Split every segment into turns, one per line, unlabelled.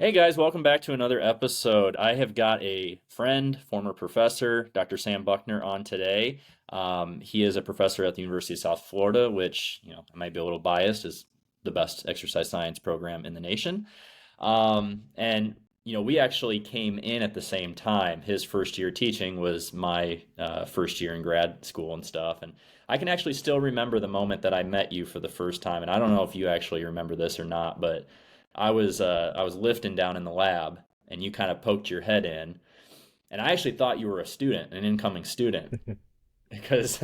Hey guys, welcome back to another episode. I have got a friend, former professor, Dr. Sam Buckner, on today. He is a professor at the University of South Florida, which, I might be a little biased, is the best exercise science program in the nation. We actually came in at the same time. His first year teaching was my first year in grad school and stuff. And I can actually still remember the moment that I met you for the first time. And I don't know if you actually remember this or not, but I was lifting down in the lab, and you kind of poked your head in, and I actually thought you were a student, an incoming student, because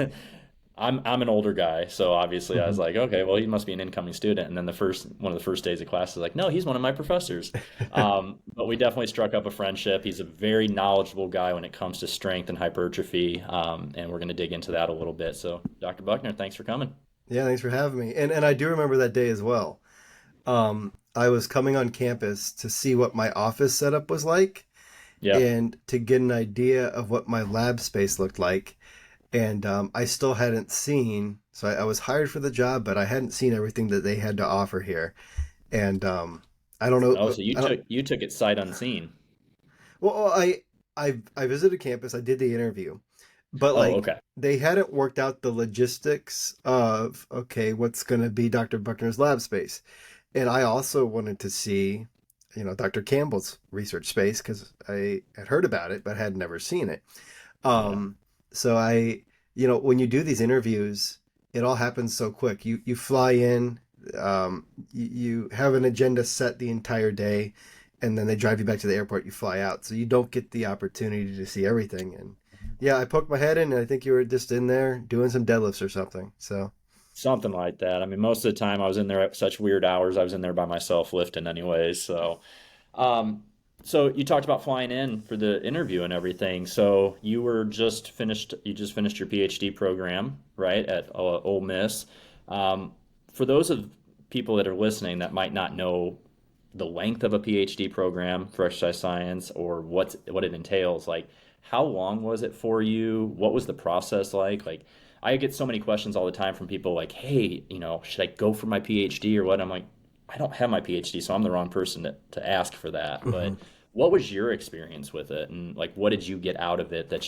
I'm an older guy, so obviously I was
Mhm.
like, okay, well he must be an incoming student. And then the first one of the first days of class is like, no, he's one of my professors. But we definitely struck up a friendship. He's a very knowledgeable guy when it comes to strength and hypertrophy, and we're going to dig into that a little bit. So, Dr. Buckner, thanks for coming.
Yeah, thanks for having me. And I do remember that day as well. I was coming on campus to see what my office setup was like
Yeah.
and to get an idea of what my lab space looked like. And I still hadn't seen, so I was hired for the job, but I hadn't seen everything that they had to offer here. And I don't know,
Oh, so
I don't.
you took it sight unseen.
Well, I visited campus. I did the interview, but
Oh,
like
okay.
they hadn't worked out the logistics of okay, what's going to be Dr. Buckner's lab space. And I also wanted to see, Dr. Campbell's research space because I had heard about it but had never seen it.
Yeah.
Um, so when you do these interviews, it all happens so quick. You fly in, you have an agenda set the entire day, and then they drive you back to the airport. You fly out, so you don't get the opportunity to see everything. And yeah, I poked my head in, and I think you were just in there doing some deadlifts or something. So
Something like that. I mean, most of the time I was in there at such weird hours. I was in there by myself lifting anyways. Um, so you talked about flying in for the interview and everything. So you just finished your PhD program, right, at Ole Miss. Um, for those of people that are listening that might not know the length of a PhD program for exercise science or what it entails. Like, how long was it for you? What was the process like? Like, I get so many questions all the time from people like, "Hey, should I go for my PhD or what?" I'm like, I don't have my PhD, so I'm the wrong person to ask for that. But
mhm.
what was your experience with it, and like, what did you get out of it that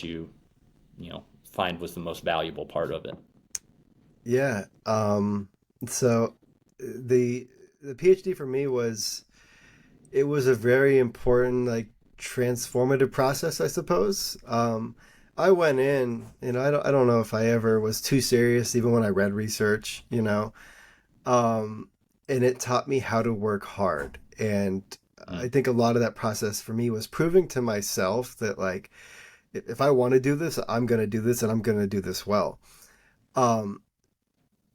find was the most valuable part of it?
Yeah. So the the PhD for me was it was a very important like transformative process, I suppose. I went in, I don't know if I ever was too serious even when I read research, um, and it taught me how to work hard. And
Mm,
I think a lot of that process for me was proving to myself that like if I want to do this, I'm going to do this and I'm going to do this well. Um,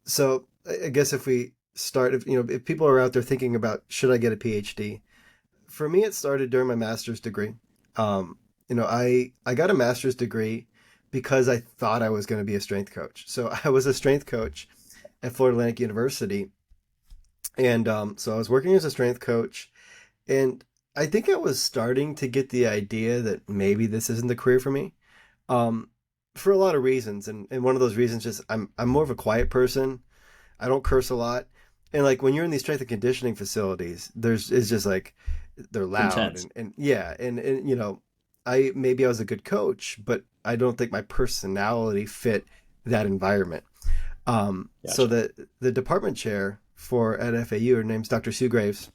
so I guess if we start, if people are out there thinking about should I get a PhD, for me it started during my master's degree. I got a master's degree because I thought I was going to be a strength coach. So I was a strength coach at Florida Atlantic University, and so I was working as a strength coach, and I think I was starting to get the idea that maybe this isn't the career for me. Um, for a lot of reasons, and one of those reasons just I'm more of a quiet person. I don't curse a lot. And like when you're in these strength and conditioning facilities, there's it's just like they're
it's
loud
intense.
and yeah, and I was a good coach, but I don't think my personality fit that environment. So
Gotcha.
the department chair for at FAU, her name's Dr. Sue Graves.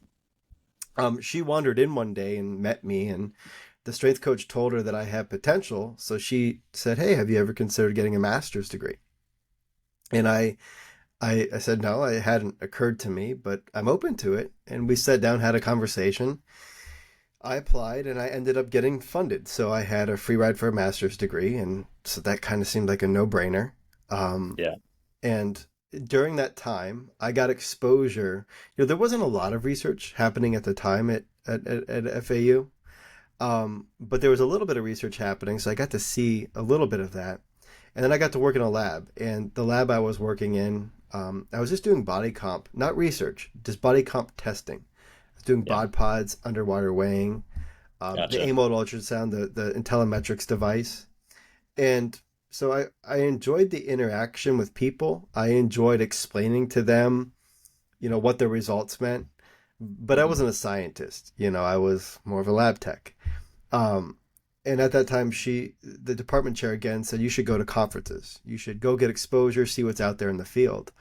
She wandered in one day and met me, and the strength coach told her that I had potential. So she said, "Hey, have you ever considered getting a master's degree?" And I said no, it hadn't occurred to me, but I'm open to it. And we sat down, had a conversation. I applied and I ended up getting funded. So I had a free ride for a master's degree. And so that kind of seemed like a no brainer. Um,
Yeah.
and during that time, I got exposure. There wasn't a lot of research happening at the time at FAU, but there was a little bit of research happening. So I got to see a little bit of that. And then I got to work in a lab. And the lab I was working in, I was just doing body comp, not research, just body comp testing. I was doing
Yeah.
bod pods, underwater weighing, the
Gotcha.
A-mode ultrasound, the Intellimetrics device. And so I enjoyed the interaction with people. I enjoyed explaining to them, what the results meant. but I
Hmm.
wasn't a scientist. I was more of a lab tech. Um, and at that time, the department chair again said, you should go to conferences. You should go get exposure, see what's out there in the field.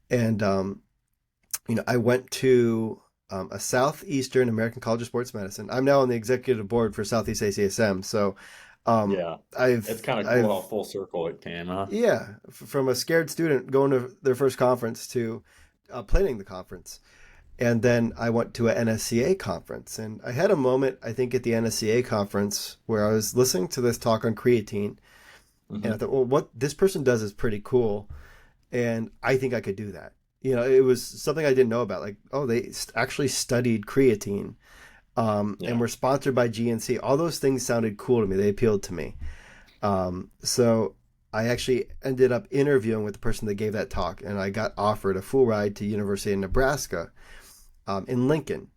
And, I went to a Southeastern American College of Sports Medicine. I'm now on the executive board for Southeast ACSM. So um,
Yeah. It's
I've,
kind of cool how
I've,
full circle it came, huh?
yeah, from a scared student going to their first conference to planning the conference. And then I went to an NSCA conference. And I had a moment, I think, at the NSCA conference where I was listening to this talk on creatine. And I
Hmm.
thought, well, what this person does is pretty cool. And I think I could do that. It was something I didn't know about. Like, oh, they actually studied creatine, and
Yeah.
were sponsored by GNC. All those things sounded cool to me. They appealed to me. So I actually ended up interviewing with the person that gave that talk, and I got offered a full ride to University of Nebraska, in Lincoln,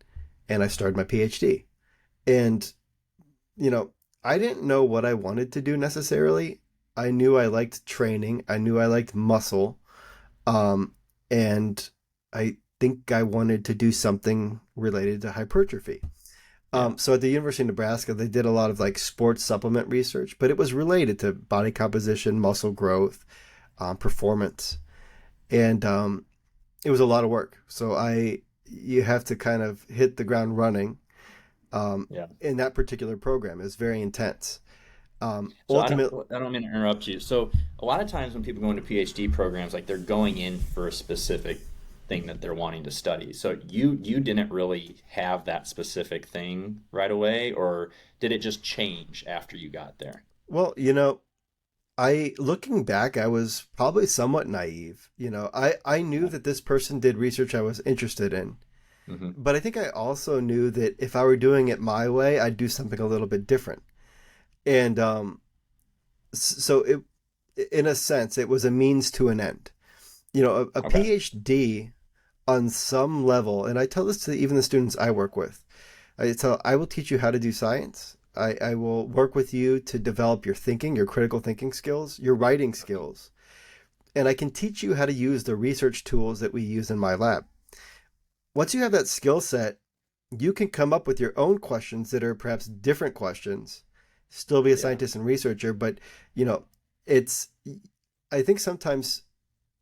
and I started my PhD. And you know, I didn't know what I wanted to do necessarily. I knew I liked training. I knew I liked muscle. Um, and I think I wanted to do something related to hypertrophy.
Yeah.
So at the University of Nebraska, they did a lot of like sports supplement research, but it was related to body composition, muscle growth, performance, and it was a lot of work. You have to kind of hit the ground running
Yeah.
in that particular program. It was very intense.
So
Ultimate,
I don't mean to interrupt you. So a lot of times when people go into PhD programs, like they're going in for a specific thing that they're wanting to study. So you didn't really have that specific thing right away, or did it just change after you got there?
well, I looking back, I was probably somewhat naive. I knew
Yeah.
that this person did research I was interested in,
Hmm.
but I think I also knew that if I were doing it my way, I'd do something a little bit different. And so in a sense, it was a means to an end. A
Okay.
PhD on some level, and I tell this to even the students I work with. I will teach you how to do science. I will work with you to develop your thinking, your critical thinking skills, your writing skills, and I can teach you how to use the research tools that we use in my lab. Once you have that skill set, you can come up with your own questions that are perhaps different questions, still be a
Yeah.
scientist and researcher, but you know, it's I think sometimes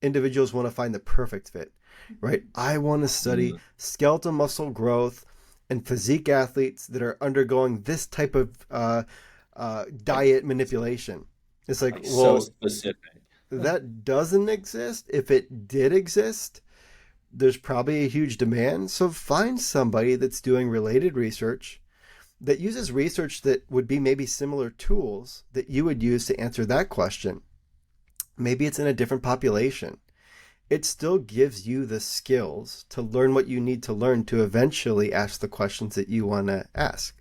individuals want to find the perfect fit, right? I want to study
Mm.
skeletal muscle growth and physique athletes that are undergoing this type of
Like
diet manipulation. It's like,
so
well,
specific.
that doesn't exist. If it did exist, there's probably a huge demand. So find somebody that's doing related research that uses research that would be maybe similar tools that you would use to answer that question. Maybe it's in a different population. It still gives you the skills to learn what you need to learn to eventually ask the questions that you want to ask.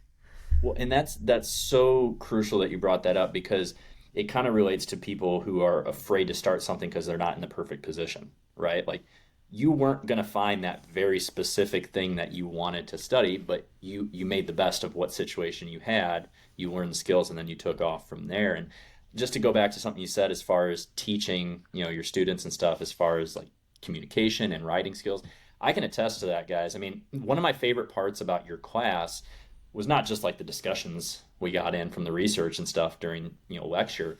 Well, and that's so crucial that you brought that up because it kind of relates to people who are afraid to start something because they're not in the perfect position, right? Like you weren't going to find that very specific thing that you wanted to study, but you made the best of what situation you had. You learned the skills and then you took off from there. And just to go back to something you said as far as teaching, your students and stuff as far as like communication and writing skills, I can attest to that, guys. I mean, one of my favorite parts about your class was not just like the discussions we got in from the research and stuff during lecture,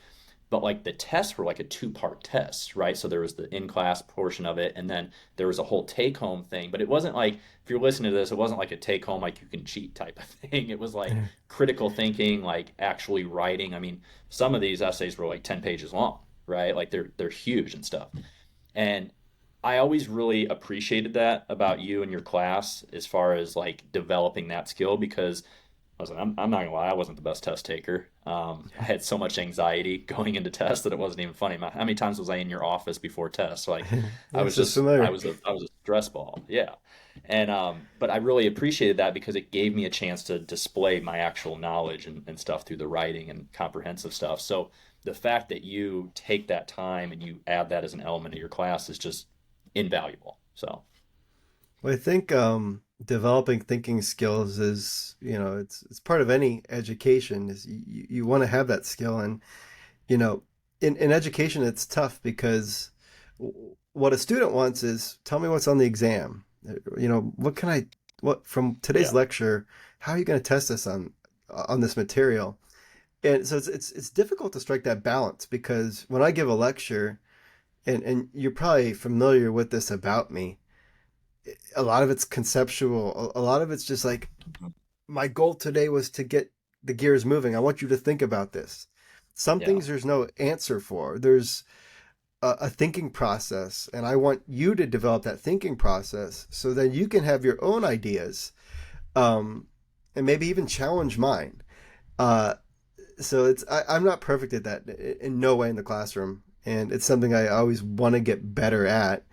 but like the tests were like a two-part test, right? So there was the in-class portion of it, and then there was a whole take-home thing. But it wasn't like if you're listening to this, it wasn't like a take-home like you can cheat type of thing. It was like critical thinking, like actually writing. I mean, some of these essays were like 10 pages long, right? Like they're huge and stuff. And I always really appreciated that about you and your class as far as like developing that skill because I'm not gonna lie, I wasn't the best test taker. I had so much anxiety going into tests that it wasn't even funny. How many times was I in your office before tests? So, like,
Yes, it's familiar.
I was a stress ball. Yeah. And, but I really appreciated that because it gave me a chance to display my actual knowledge and stuff through the writing and comprehensive stuff. So the fact that you take that time and you add that as an element of your class is just invaluable. So,
Well, I think developing thinking skills is, it's part of any education. Is you want to have that skill, and you know, in education, it's tough because what a student wants is tell me what's on the exam. What can I what from today's
Yeah.
lecture, how are you going to test this on this material? And so it's difficult to strike that balance because when I give a lecture, and you're probably familiar with this about me, a lot of it's conceptual. A lot of it's just like,
Mhm.
my goal today was to get the gears moving. I want you to think about this. Some
Yeah.
things there's no answer for. There's a thinking process, and I want you to develop that thinking process so that you can have your own ideas, um, and maybe even challenge mine. Uh, so I'm not perfect at that in no way in the classroom, and it's something I always want to get better at.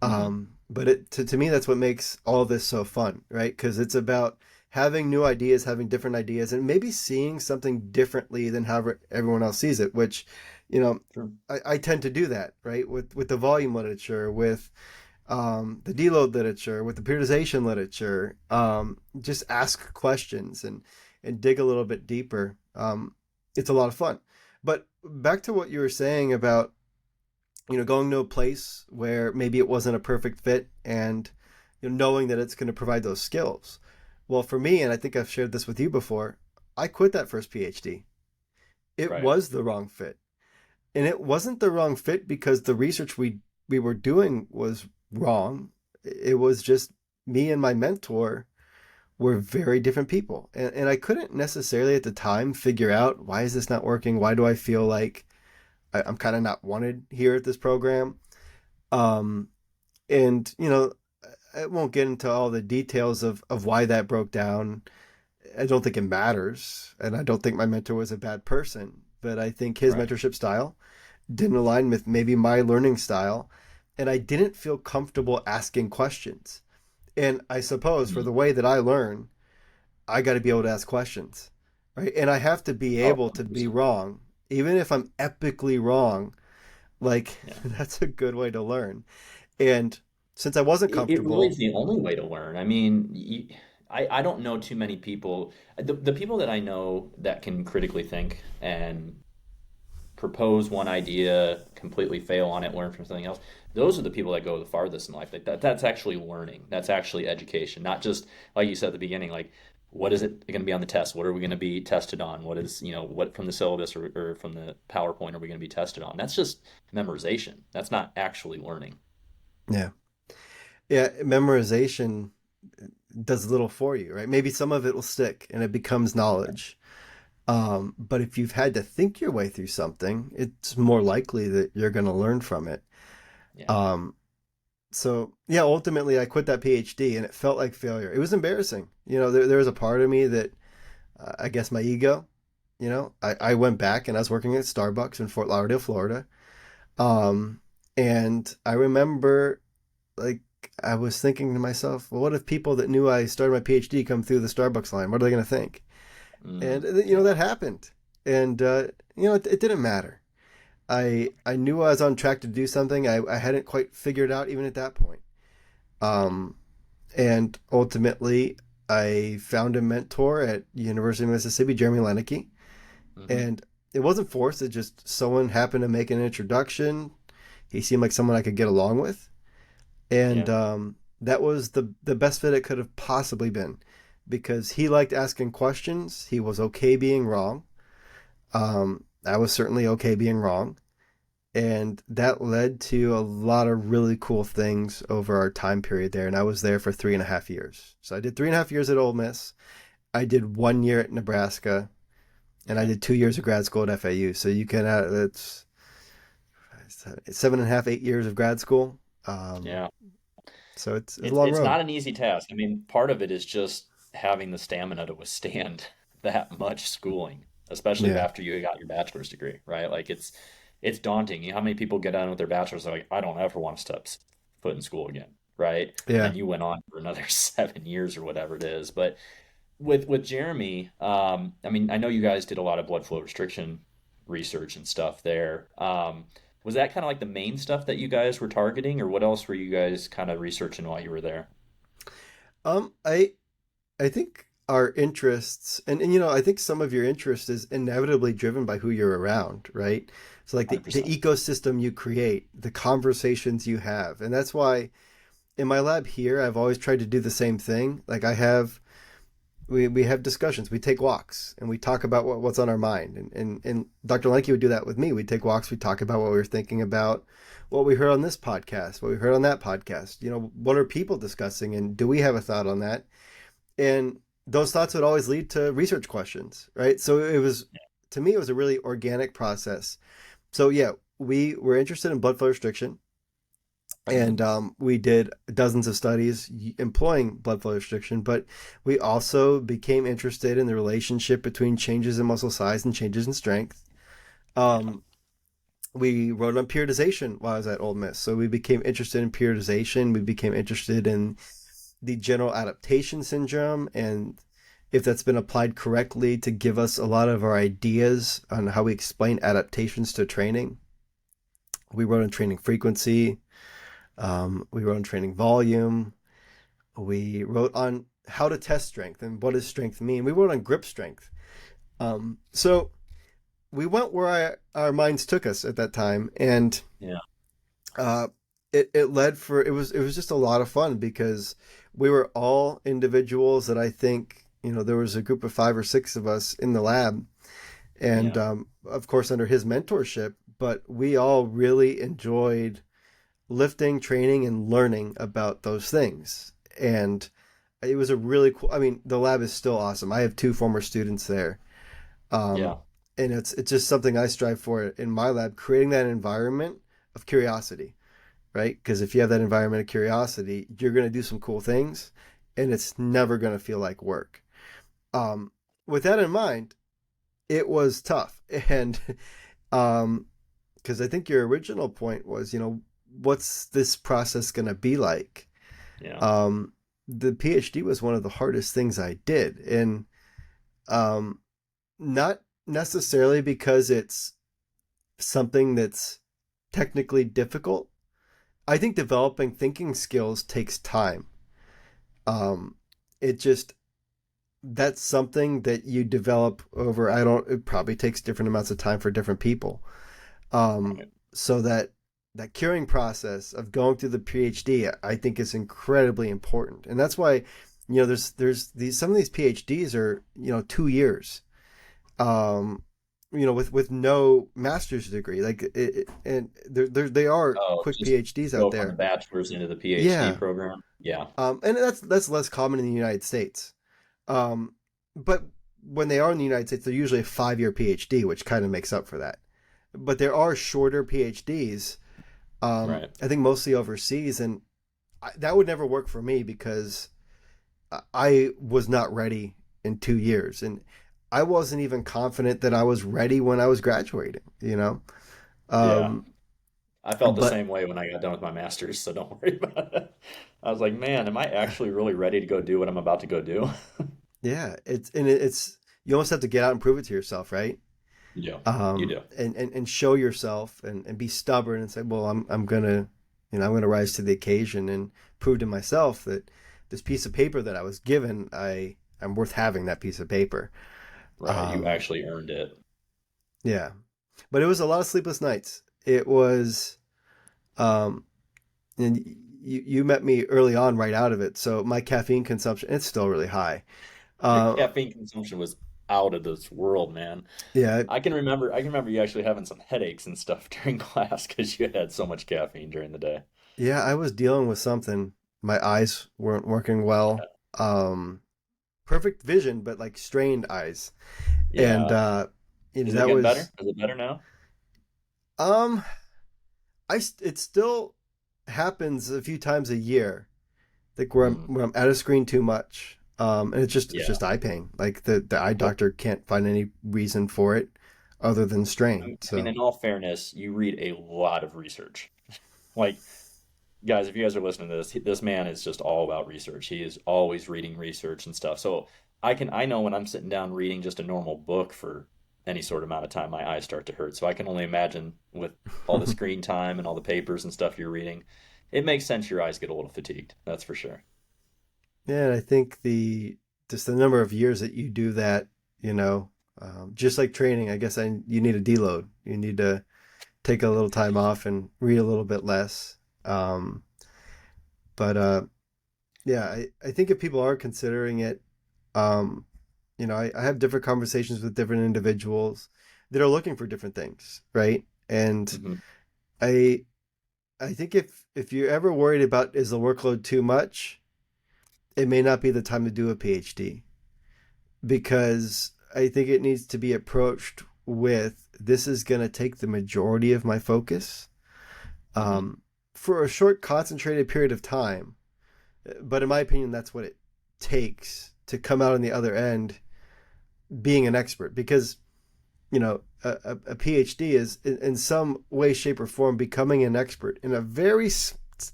Hmm.
But to me, that's what makes all this so fun, right? Because it's about having new ideas, having different ideas, and maybe seeing something differently than how everyone else sees it. Which, you know,
Sure.
I tend to do that, right? With the volume literature, with the deload literature, with the periodization literature. Just ask questions and dig a little bit deeper. It's a lot of fun. But back to what you were saying about, going to a place where maybe it wasn't a perfect fit, and knowing that it's going to provide those skills. Well, for me, and I think I've shared this with you before, I quit that first PhD. It
Right.
was the wrong fit. And it wasn't the wrong fit because the research we were doing was wrong. It was just me and my mentor were very different people. And I couldn't necessarily at the time figure out, why is this not working? Why do I feel like I'm kind of not wanted here at this program? Um, and I won't get into all the details of why that broke down. I don't think it matters, and I don't think my mentor was a bad person, but I think his
Right.
mentorship style didn't align with maybe my learning style, and I didn't feel comfortable asking questions. And I suppose for
Mhm.
the way that I learn, I got to be able to ask questions, right? And I have to be
Oh,
able to be
100%.
wrong, even if I'm epically wrong. Like,
Yeah.
that's a good way to learn. And since I wasn't
It really is
comfortable,
the only way to learn. I mean, I don't know too many people. The people that I know that can critically think and propose one idea, completely fail on it, learn from something else. Those are the people that go the farthest in life. Like that's actually learning. That's actually education. Not just like you said at the beginning, like what is it going to be on the test? What are we going to be tested on? What is, what from the syllabus or from the PowerPoint are we going to be tested on? That's just memorization. That's not actually learning.
yeah, yeah, memorization does little for you, right? Maybe some of it will stick and it becomes
Yeah.
knowledge. But if you've had to think your way through something, it's more likely that you're going to learn from it.
Yeah.
Um, so yeah, ultimately I quit that PhD and it felt like failure. It was embarrassing. There was a part of me that, I guess my ego, I went back and I was working at Starbucks in Fort Lauderdale, Florida. Um, and I remember, like, I was thinking to myself, well, what if people that knew I started my PhD come through the Starbucks line? What are they going to think? And
Mm, yeah.
that happened, and it didn't matter. I knew I was on track to do something. I hadn't quite figured out even at that point. Um, and ultimately, I found a mentor at University of Mississippi, Jeremy Leneke,
Hmm.
and it wasn't forced. It just someone happened to make an introduction. He seemed like someone I could get along with, and
Yeah.
that was the best fit it could have possibly been, because he liked asking questions. He was okay being wrong. I was certainly okay being wrong, and that led to a lot of really cool things over our time period there. And I was there for 3.5 years. So I did 3.5 years at Ole Miss. I did 1 year at Nebraska, and I
Okay.
did 2 years of grad school at FAU. So you can it's 7.5, 8 years of grad school. Um,
Yeah.
so it's a
It's
long
it's
road.
not an easy task. I mean, part of it is just having the stamina to withstand that much schooling, especially
Yeah,
after you got your bachelor's degree, right? Like it's daunting. You know, how many people get done with their bachelor's are like, I don't ever want to step foot in school again, right? And
yeah.
then you went on for another 7 years or whatever it is. But with Jeremy, I mean, I know you guys did a lot of blood flow restriction research and stuff there. Was that kind of like the main stuff that you guys were targeting, or what else were you guys kind of researching while you were there?
I think our interests, and I think some of your interest is inevitably driven by who you're around, right? So like the
100%.
ecosystem you create, the conversations you have. And that's why in my lab here, I've always tried to do the same thing. Like we have discussions, we take walks, and we talk about what's on our mind. And Dr. Lenke would do that with me. We'd take walks, we'd talk about what we were thinking about, what we heard on this podcast, what we heard on that podcast. What are people discussing, and do we have a thought on that? And those thoughts would always lead to research questions, right? So it was, to me, it was a really organic process. So yeah, we were interested in blood flow restriction,
Hmm.
and we did dozens of studies employing blood flow restriction, but we also became interested in the relationship between changes in muscle size and changes in strength.
Yeah.
Um, we wrote on periodization while I was at Ole Miss, so we became interested in periodization. We became interested in the general adaptation syndrome, and if that's been applied correctly to give us a lot of our ideas on how we explain adaptations to training. We wrote on training frequency. We wrote on training volume. We wrote on how to test strength and what does strength mean. We wrote on grip strength. So we went where our minds took us at that time, and
Yeah.
uh, it led for it was just a lot of fun because we were all individuals that I think there was a group of 5 or 6 of us in the lab, and
Yeah.
of course under his mentorship, but we all really enjoyed lifting, training, and learning about those things. And it was a really cool. I mean, the lab is still awesome. I have 2 former students there, um,
Yeah.
and it's just something I strive for in my lab, creating that environment of curiosity, right? Because if you have that environment of curiosity, you're going to do some cool things, and it's never going to feel like work. Um, with that in mind, it was tough, and um, because I think your original point was, what's this process going to be like?
Yeah.
Um, the PhD was one of the hardest things I did, and um, not necessarily because it's something that's technically difficult. I think developing thinking skills takes time. Um, it just That's something that you develop over. I don't. It probably takes different amounts of time for different people.
Right.
So that curing process of going through the PhD, I think is incredibly important, and that's why there's these some of these PhDs are 2 years, um, with no master's degree, like and they are
Oh,
quick
just
PhDs out
go from the
there.
bachelor's into the PhD
Yeah,
program. Yeah.
and that's less common in the United States. Um, but when they are in the United States, they're usually a 5 year PhD, which kind of makes up for that. But there are shorter PhDs,
Right.
I think mostly overseas, and that would never work for me because I was not ready in 2 years, and I wasn't even confident that I was ready when I was graduating.
Yeah.
Um,
I felt the
but
same way when I got done with my master's, so don't worry about it. I was like, man, am I actually really ready to go do what I'm about to go do?
yeah, it's you almost have to get out and prove it to yourself, right?
You do. You do.
And show yourself and be stubborn and say, well, I'm gonna rise to the occasion and prove to myself that this piece of paper that I was given, I'm worth having that piece of paper.
Right. You
Um,
actually earned it.
yeah, but it was a lot of sleepless nights. It was, um, and you met me early on, right out of it, so my caffeine consumption, it's still really high.
Your
Uh,
caffeine consumption was out of this world, man.
yeah,
I can remember you actually having some headaches and stuff during class because you had so much caffeine during the day.
yeah, I was dealing with something. My eyes weren't working well. Um, Perfect vision, but like strained eyes. And
Yeah. Is it
that
getting better?
was
Is it better now?
um it still happens a few times a year. Like where I'm
Mm.
where I'm at a screen too much. And it's
Yeah.
just eye pain. Like the eye
Well,
doctor can't find any reason for it other than
I
strain.
mean, I mean,
So
in all fairness, you read a lot of research. Like, guys, if you guys are listening to this man is just all about research. He is always reading research and stuff. So I know when I'm sitting down reading just a normal book for any sort of amount of time, my eyes start to hurt. So I can only imagine with all the screen time and all the papers and stuff you're reading, it makes sense your eyes get a little fatigued. That's for sure.
yeah, and I think the just the number of years that you do that, you know, just like training, I guess you need a deload. You need to take a little time off and read a little bit less. Um, But yeah, I think if people are considering it, um, I have different conversations with different individuals that are looking for different things, right? And
Hmm.
I I think if you're ever worried about is the workload too much, it may not be the time to do a PhD, because I think it needs to be approached with this is going to take the majority of my focus,
Hmm.
um, for a short, concentrated period of time. But in my opinion, that's what it takes to come out on the other end being an expert, because a PhD is in some way, shape, or form becoming an expert in a very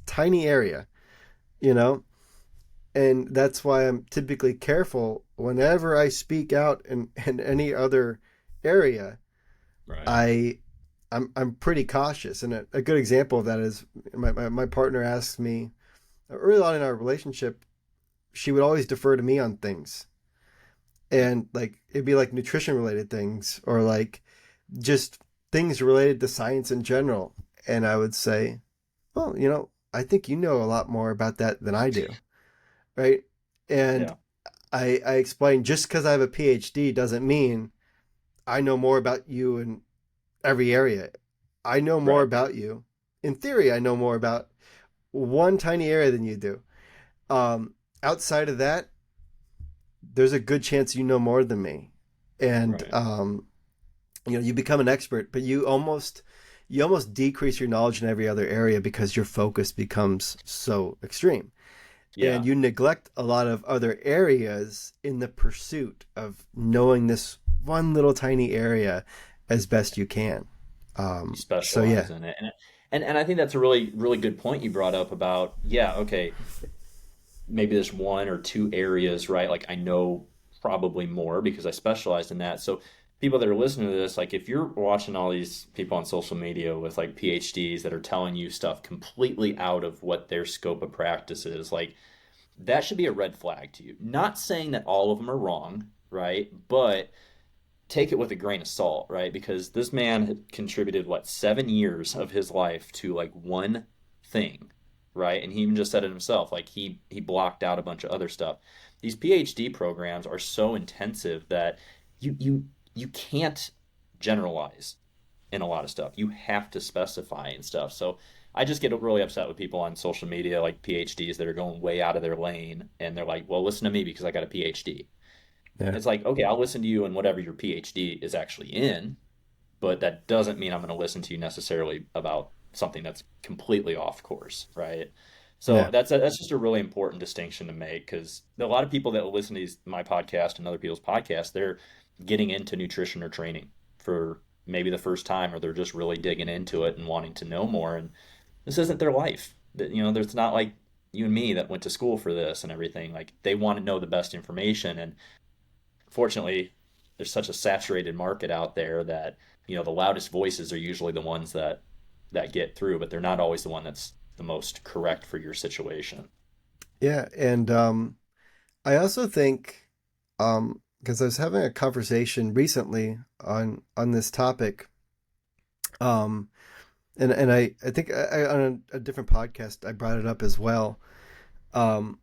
tiny area, you know, and that's why I'm typically careful whenever I speak out in any other area.
Right.
I I'm pretty cautious, and a good example of that is my partner asked me early on in our relationship. She would always defer to me on things, and like it'd be like nutrition related things, or like just things related to science in general. And I would say, well, I think you know a lot more about that than I do, right? And
Yeah.
I explained, just because I have a PhD doesn't mean I know more about you in every area. I know more
Right.
about you. In theory, I know more about one tiny area than you do. Outside of that, there's a good chance you know more than me. And
Right.
you become an expert, but you almost decrease your knowledge in every other area because your focus becomes so extreme, and
Yeah.
you neglect a lot of other areas in the pursuit of knowing this one little tiny area as best you can.
You
So yeah.
specialize in it. And I think that's a really, really good point you brought up about, yeah, okay, maybe there's one or two areas, right? Like I know probably more because I specialized in that. So people that are listening to this, like if you're watching all these people on social media with like PhDs that are telling you stuff completely out of what their scope of practice is, like that should be a red flag to you. Not saying that all of them are wrong, right? But take it with a grain of salt, right? Because this man had contributed what 7 years of his life to like one thing, right? And he even just said it himself, like he blocked out a bunch of other stuff. These PhD programs are so intensive that you can't generalize in a lot of stuff. You have to specify and stuff. So I just get really upset with people on social media, like PhDs that are going way out of their lane, and they're like, "Well, listen to me because I got a PhD."
Yeah.
It's like, okay, I'll listen to you in whatever your PhD is actually in, but that doesn't mean I'm going to listen to you necessarily about something that's completely off course, right? So
Yeah.
that's just a really important distinction to make because a lot of people that will listen to my podcast and other people's podcasts, they're getting into nutrition or training for maybe the first time, or they're just really digging into it and wanting to know more. And this isn't their life. There's not like you and me that went to school for this and everything. Like they want to know the best information, and fortunately, there's such a saturated market out there that the loudest voices are usually the ones that get through, but they're not always the one that's the most correct for your situation.
Yeah. And I also think, because I was having a conversation recently on this topic, um, and I think on a different podcast I brought it up as well. Um,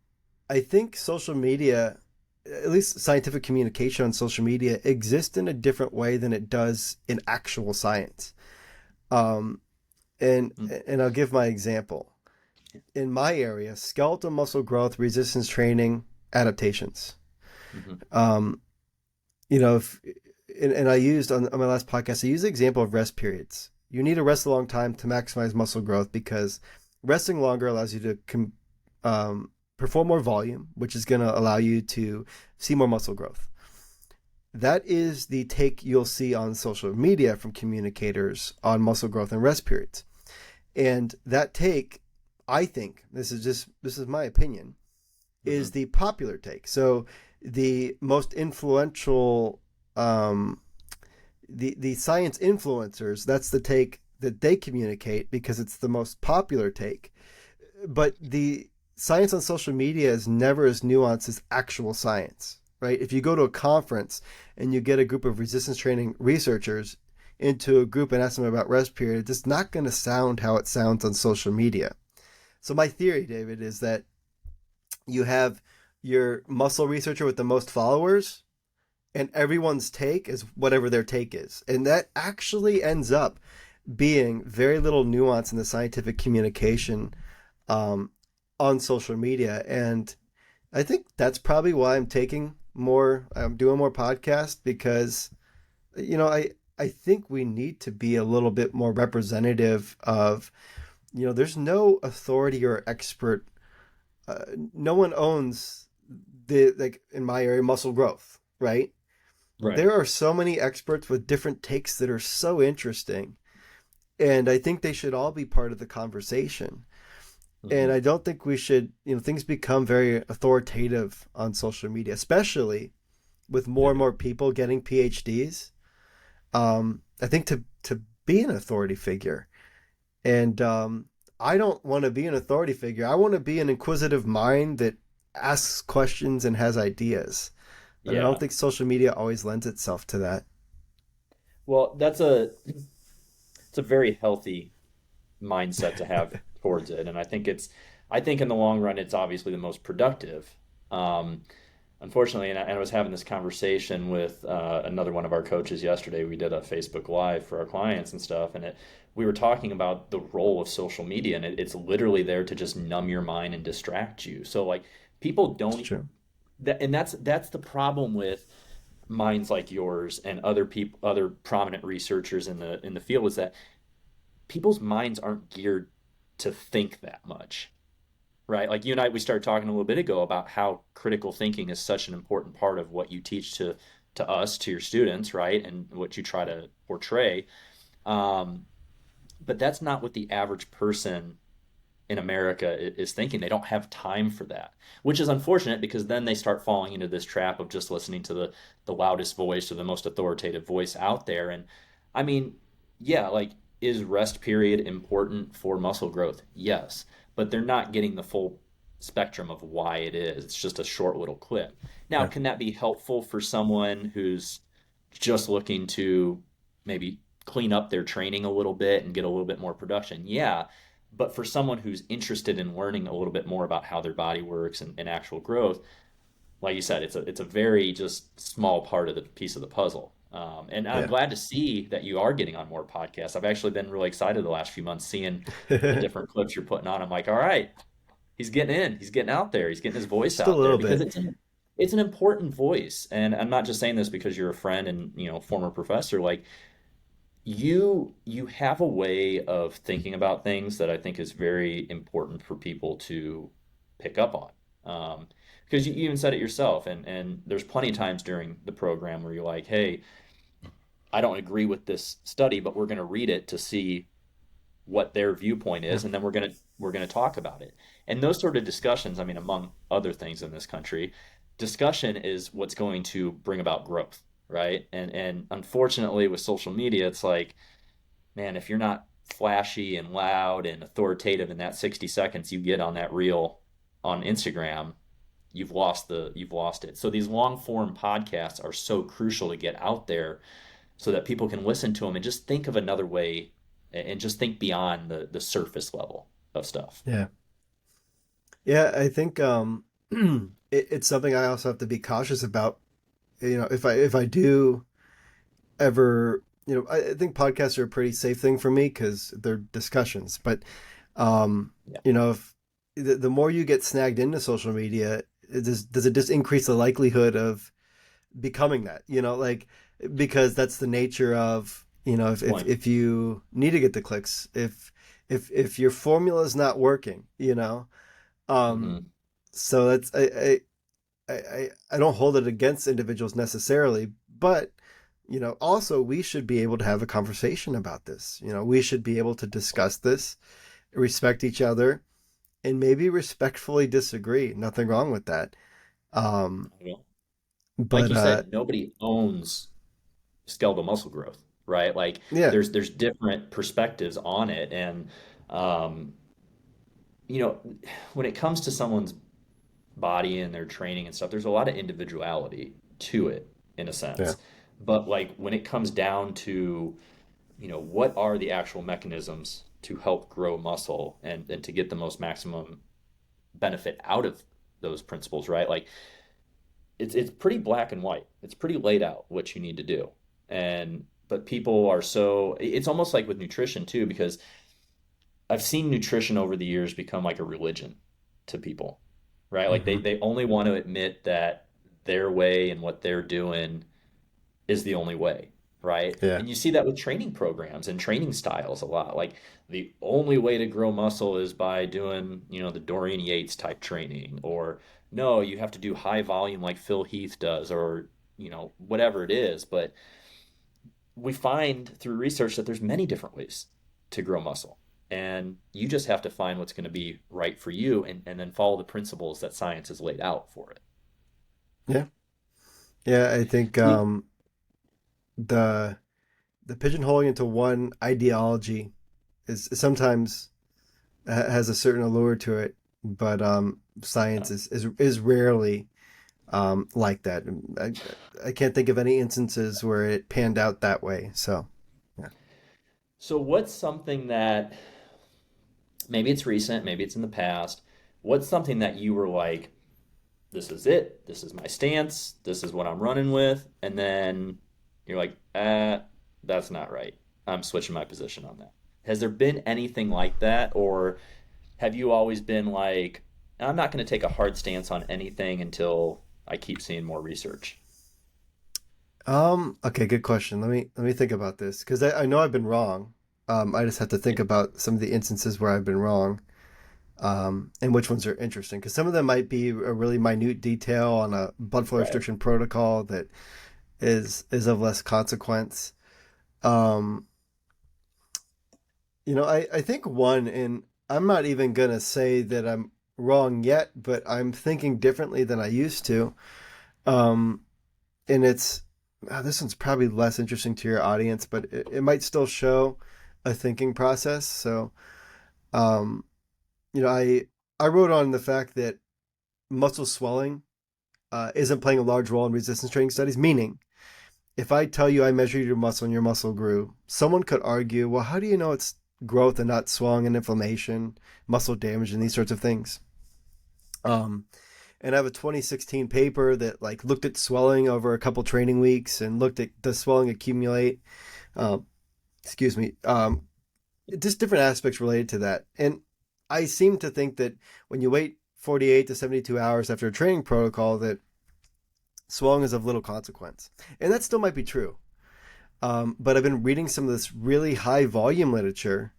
I think social media, at least scientific communication on social media, exists in a different way than it does in actual science. Um, and
Mm-hmm.
and I'll give my example. In my area, skeletal muscle growth, resistance training, adaptations. Um, if and I used on my last podcast, I used the example of rest periods. You need to rest a long time to maximize muscle growth, because resting longer allows you to perform more volume, which is going to allow you to see more muscle growth. That is the take you'll see on social media from communicators on muscle growth and rest periods. And that take, I think, this is my opinion,
Mm-hmm.
is the popular take. So the most influential, the science influencers, that's the take that they communicate because it's the most popular take. But the science on social media is never as nuanced as actual science, right? If you go to a conference and you get a group of resistance training researchers into a group and ask them about rest periods, it's not going to sound how it sounds on social media. So my theory, David, is that you have your muscle researcher with the most followers, and everyone's take is whatever their take is. And that actually ends up being very little nuance in the scientific communication um, on social media. And I think that's probably why I'm doing more podcasts because, I think we need to be a little bit more representative of, there's no authority or expert. No one owns like in my area, muscle growth, right?
Right.
There are so many experts with different takes that are so interesting. And I think they should all be part of the conversation. And
Hmm.
I don't think we should, things become very authoritative on social media, especially with more
They
and
do.
more people getting PhDs. I think to be an authority figure, and I don't want to be an authority figure. I want to be an inquisitive mind that asks questions and has ideas. And I don't
Yeah.
think social media always lends itself to that.
Well, it's a very healthy mindset to have towards it, and I think in the long run, it's obviously the most productive. Um, Unfortunately, and I was having this conversation with another one of our coaches yesterday. We did a Facebook Live for our clients and stuff, and we were talking about the role of social media, and it's literally there to just numb your mind and distract you. So like people
It's
don't
true.
that, and that's the problem with minds like yours and other people, other prominent researchers in the field, is that people's minds aren't geared to think that much, right? Like you and I, we started talking a little bit ago about how critical thinking is such an important part of what you teach to us, to your students, right? And what you try to portray. Um, but that's not what the average person in America is thinking. They don't have time for that, which is unfortunate because then they start falling into this trap of just listening to the loudest voice or the most authoritative voice out there. And I mean, yeah, like is rest period important for muscle growth? Yes, but they're not getting the full spectrum of why it is. It's just a short little clip. Now,
Yeah.
can that be helpful for someone who's just looking to maybe clean up their training a little bit and get a little bit more production? Yeah, but for someone who's interested in learning a little bit more about how their body works and actual growth, like you said, it's a very just small part of the piece of the puzzle. And I'm
Yeah.
glad to see that you are getting on more podcasts. I've actually been really excited the last few months seeing the different clips you're putting on. I'm like, all right, he's getting in, he's getting out there, he's getting his voice
Just a
out there
little
because
bit.
it's an important voice. And I'm not just saying this because you're a friend and former professor. Like you have a way of thinking about things that I think is very important for people to pick up on. Because you even said it yourself, and there's plenty of times during the program where you're like, "Hey, I don't agree with this study, but we're going to read it to see what their viewpoint
Yeah.
is, and then we're gonna talk about it." And those sort of discussions, I mean, among other things in this country, discussion is what's going to bring about growth, right? And unfortunately, with social media, it's like man, if you're not flashy and loud and authoritative in that 60 seconds you get on that reel on Instagram, you've lost it. So these long form podcasts are so crucial to get out there so that people can listen to them and just think of another way and just think beyond the surface level of stuff.
Yeah. Yeah. I think it's something I also have to be cautious about. If I do ever, I think podcasts are a pretty safe thing for me because they're discussions. But
Yeah.
if the more you get snagged into social media, does it just increase the likelihood of becoming that? Like because that's the nature of
Point.
if you need to get the clicks, if your formula is not working, um,
Mm-hmm.
so that's I don't hold it against individuals necessarily, but also we should be able to have a conversation about this. We should be able to discuss this, respect each other, and maybe respectfully disagree. Nothing wrong with that. Um,
Like
but
you said, nobody owns skeletal muscle growth, right? Like
yeah,
there's different perspectives on it, and um, you know, when it comes to someone's body and their training and stuff, there's a lot of individuality to it in a
yeah,
sense. But like when it comes down to, what are the actual mechanisms to help grow muscle and to get the most maximum benefit out of those principles, right? Like it's pretty black and white. It's pretty laid out what you need to do. And but people are so it's almost like with nutrition too, because I've seen nutrition over the years become like a religion to people, right? Like
Hmm.
they only want to admit that their way and what they're doing is the only way, right?
Yeah.
And you see that with training programs and training styles a lot. Like the only way to grow muscle is by doing, the Dorian Yates type training, or no, you have to do high volume like Phil Heath does, or, whatever it is. But we find through research that there's many different ways to grow muscle. And you just have to find what's going to be right for you and then follow the principles that science has laid out for it.
Yeah. Yeah. I think
You-
the pigeonholing into one ideology is sometimes has a certain allure to it, but
yeah.
science is rarely like that. I can't think of any instances where it panned out that way. So, yeah.
So, what's something that maybe it's recent, maybe it's in the past. What's something that you were like, this is it, this is my stance, this is what I'm running with, and then you're like, that's not right. I'm switching my position on that. Has there been anything like that, or have you always been like, I'm not going to take a hard stance on anything until I keep seeing more research?
Okay, good question. Let me think about this because I know I've been wrong. I just have to think
Yeah,
about some of the instances where I've been wrong, and which ones are interesting. Because some of them might be a really minute detail on a blood flow
right.
restriction protocol that is of less consequence. Um, I think one, and I'm not even gonna say that I'm wrong yet, but I'm thinking differently than I used to. Um, and this one's probably less interesting to your audience, but it might still show a thinking process. So, um, you know, I I wrote on the fact that muscle swelling isn't playing a large role in resistance training studies. Meaning, if I tell you I measured your muscle and your muscle grew, someone could argue, well, how do you know it's growth and not swelling and inflammation, muscle damage, and these sorts of things? Um, and I have a 2016 paper that like looked at swelling over a couple training weeks and looked at does swelling accumulate. Um, excuse me. Just different aspects related to that. And I seem to think that when you wait 48 to 72 hours after a training protocol, that swelling is of little consequence, and that still might be true. But I've been reading some of this really high volume literature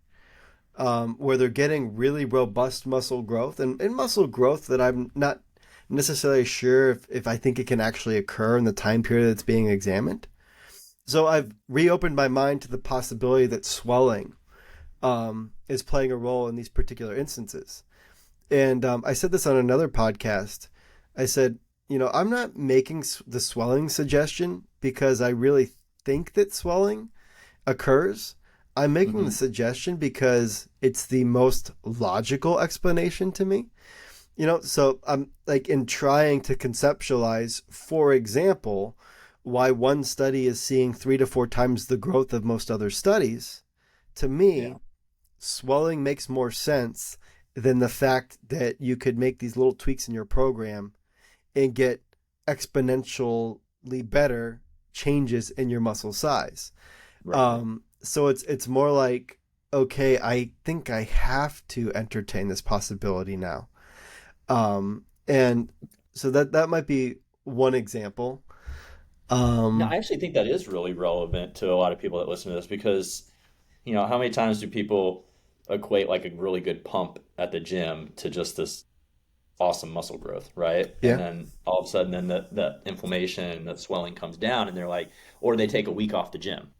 where they're getting really robust muscle growth and muscle growth that I'm not necessarily sure if I think it can actually occur in the time period that's being examined. So I've reopened my mind to the possibility that swelling is playing a role in these particular instances. And I said this on another podcast. I said, I'm not making the swelling suggestion because I really think that swelling occurs. I'm making the
Hmm.
suggestion because it's the most logical explanation to me. So I'm like in trying to conceptualize, for example, why one study is seeing 3 to 4 times the growth of most other studies. To
Yeah.
me, swelling makes more sense than the fact that you could make these little tweaks in your program and get exponentially better changes in your muscle size.
Right.
So it's more like, okay, I think I have to entertain this possibility now. And so that might be one example.
No, I
Um,
actually think that is really relevant to a lot of people that listen to this because, how many times do people equate like a really good pump at the gym to just this awesome muscle growth, right? And
yeah,
then all of a sudden, then the inflammation and the swelling comes down, and they're like, or they take a week off the gym,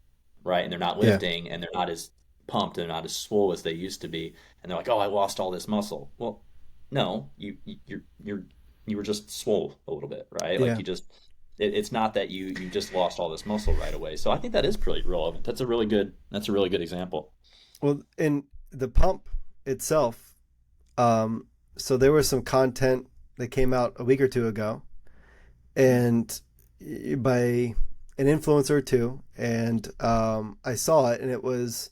right? And they're not
yeah,
lifting, and they're not as pumped, they're not as swole as they used to be, and they're like, oh, I lost all this muscle. Well, no, you were just swole a little bit, right? Like
yeah.
you just. It's not that you just lost all this muscle right away. So I think that is pretty relevant. That's a really good example.
Well, in the pump itself, um, so there was some content that came out a week or two ago, and by an influencer too, and I saw it, and it was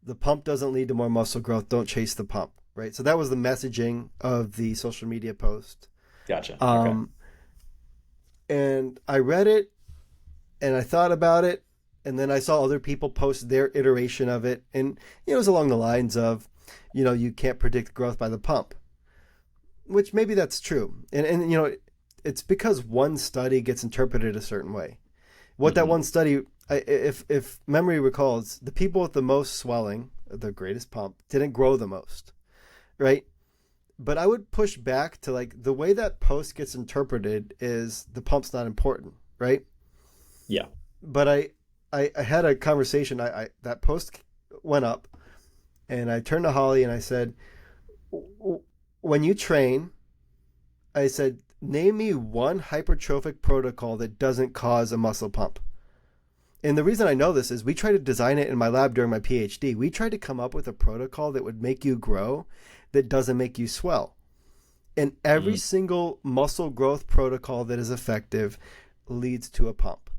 the pump doesn't lead to more muscle growth. Don't chase the pump, right? So that was the messaging of the social media post.
Gotcha. Okay.
Um, and I read it and I thought about it, and then I saw other people post their iteration of it, and it was along the lines of, you can't predict growth by the pump, which maybe that's true, and it's because one study gets interpreted a certain way. What that
Hmm.
one study, if memory recalls, the people with the most swelling, the greatest pump, didn't grow the most, right? But I would push back to like the way that post gets interpreted is the pump's not important, right?
Yeah.
But I had a conversation. I that post went up, and I turned to Holly and I said, when you train, I said, name me one hypertrophic protocol that doesn't cause a muscle pump. And the reason I know this is we tried to design it in my lab during my PhD. We tried to come up with a protocol that would make you grow, that doesn't make you swell. And every
Mm.
single muscle growth protocol that is effective leads to a pump.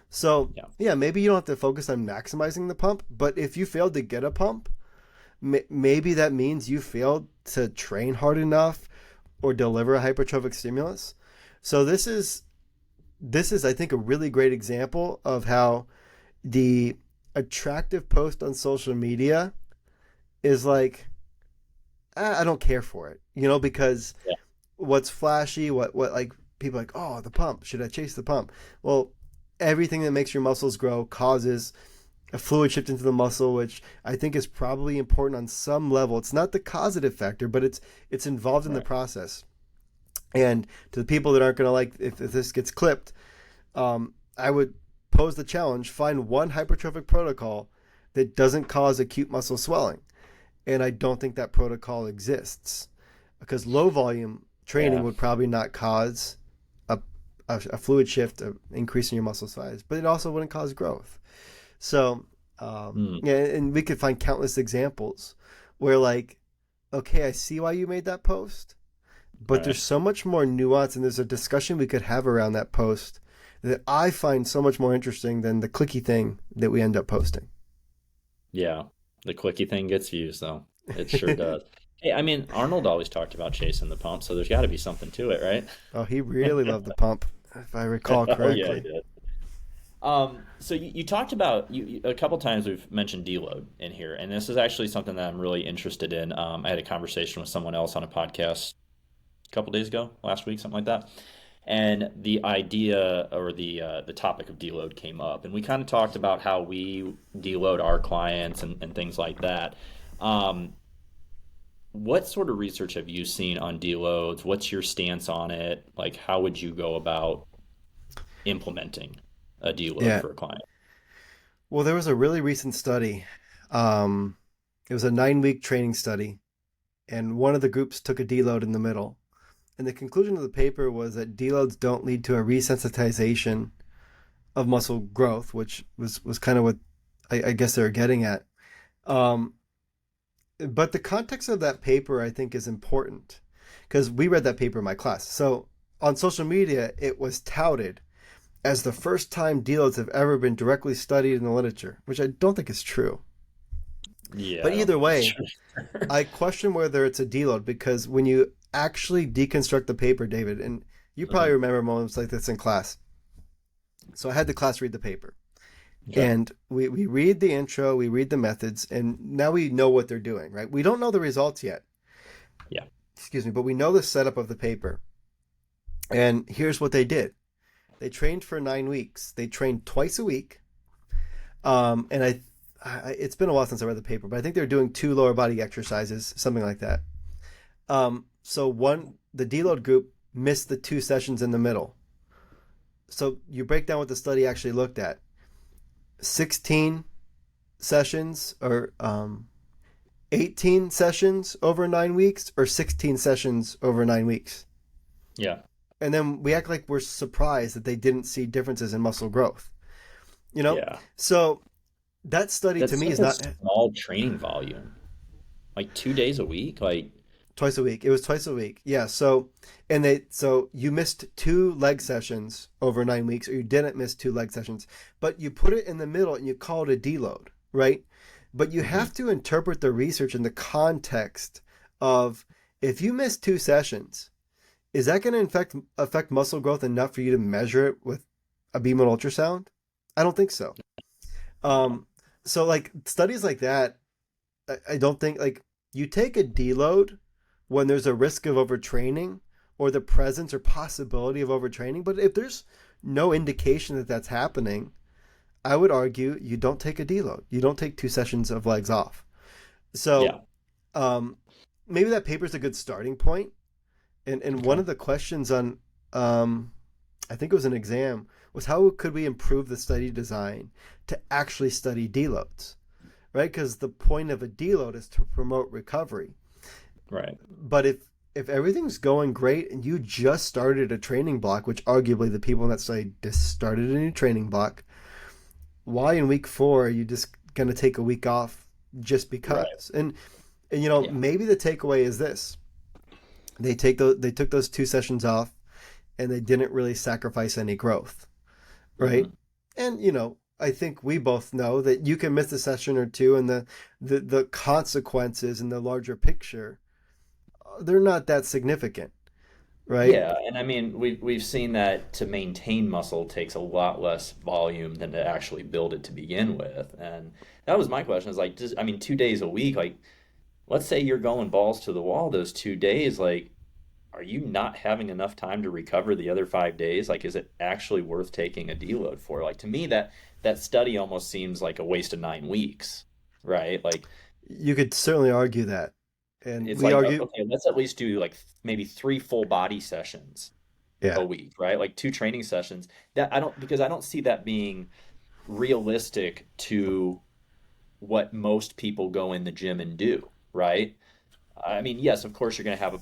So,
Yeah.
yeah, maybe you don't have to focus on maximizing the pump, but if you failed to get a pump, maybe that means you failed to train hard enough or deliver a hypertrophic stimulus. So this is I think a really great example of how the attractive post on social media is like, I don't care for it, because
Yeah.
what's flashy, what like people are like, oh, the pump, should I chase the pump? Well, everything that makes your muscles grow causes a fluid shift into the muscle, which I think is probably important on some level. It's not the causative factor, but it's involved in the
Right.
process. And to the people that aren't going to like if this gets clipped, I would pose the challenge: find one hypertrophic protocol that doesn't cause acute muscle swelling. And I don't think that protocol exists because low volume training
Yeah.
would probably not cause a, a fluid shift, an increase in your muscle size, but it also wouldn't cause growth. So,
Mm.
yeah, and we could find countless examples where, like, okay, I see why you made that post, but there's
Right.
so much more nuance and there's a discussion we could have around that post that I find so much more interesting than the clicky thing that we end up posting.
Yeah. The clicky thing gets views, though. It sure does. Hey, I mean, Arnold always talked about chasing the pump, so there's got to be something to it,
Oh, he really
right?
loved the pump, if I recall
Oh yeah, he
correctly.
did. So you talked about a couple times we've mentioned deload in here, and this is actually something that I'm really interested in. I had a conversation with someone else on a podcast a couple days ago, last week, something like that, and the idea or the topic of deload came up, and we kind of talked about how we deload our clients and things like that. Um, what sort of research have you seen on deloads? What's your stance on it? Like, how would you go about implementing a deload
Yeah.
for a client?
Well, there was a really recent study. Um, it was a 9-week training study, and one of the groups took a deload in the middle. And the conclusion of the paper was that deloads don't lead to a resensitization of muscle growth, which was kind of what I guess they were getting at. Um, but the context of that paper, I think, is important because we read that paper in my class. So on social media, it was touted as the first time deloads have ever been directly studied in the literature, which I don't think is true.
Yeah,
But
I don't
either
think that's
way,
true.
I question whether it's a deload because when you actually deconstruct the paper, David, and you probably
Mhm.
remember moments like this in class. So I had the class read the paper.
Okay.
And we read the intro, we read the methods, and now we know what they're doing, right? We don't know the results yet,
Yeah.
excuse me, but we know the setup of the paper. And here's what they did: they trained for 9 weeks. They trained twice a week. And it's been a while since I read the paper, but I think they're doing 2 lower body exercises, something like that. The deload group missed the 2 sessions in the middle. So you break down what the study actually looked at: 16 sessions or 18 sessions over 9 weeks or 16 sessions over 9 weeks.
Yeah.
And then we act like we're surprised that they didn't see differences in muscle growth. You know,
Yeah.
so that study to
That's
me
such
is
a
not
small training volume. Like 2 days a week? Like,
twice a week. It was twice a week. Yeah. So you missed 2 leg sessions over 9 weeks, or you didn't miss 2 leg sessions, but you put it in the middle and you call it a deload, right? but you
Hmm.
have to interpret the research in the context of, if you miss 2 sessions, is that going to affect muscle growth enough for you to measure it with a beam and ultrasound? I don't think so.
No.
Um, so like studies like that, I don't think, like, you take a deload when there's a risk of overtraining or the presence or possibility of overtraining. But if there's no indication that that's happening, I would argue you don't take a deload. You don't take 2 sessions of legs off. So
Yeah.
um, maybe that paper is a good starting point. And one
Okay.
of the questions on, um, I think it was an exam, was how could we improve the study design to actually study deloads, right? Because the point of a deload is to promote recovery.
Right.
But if everything's going great and you just started a training block, which arguably the people in that study just started a new training block, why in week 4 are you just going to take a week off just
Right.
because? And
Yeah.
maybe the takeaway is this: they took those 2 sessions off and they didn't really sacrifice any growth, right?
Hmm.
And I think we both know that you can miss a session or two, and the consequences in the larger picture, they're not that significant, right?
Yeah, and I mean we've seen that to maintain muscle takes a lot less volume than to actually build it to begin with. And that was my question is like just I mean 2 days a week, like let's say you're going balls to the wall those 2 days, like are you not having enough time to recover the other 5 days? Like is it actually worth taking a deload for? Like to me that study almost seems like a waste of 9 weeks, right? Like
You could certainly argue that, and
it's
we
like
argue,
okay, let's at least do like maybe 3 full body sessions
yeah,
a week, right? Like 2 training sessions. That I don't because I don't see that being realistic to what most people go in the gym and do, right? I mean, yes, of course you're going to have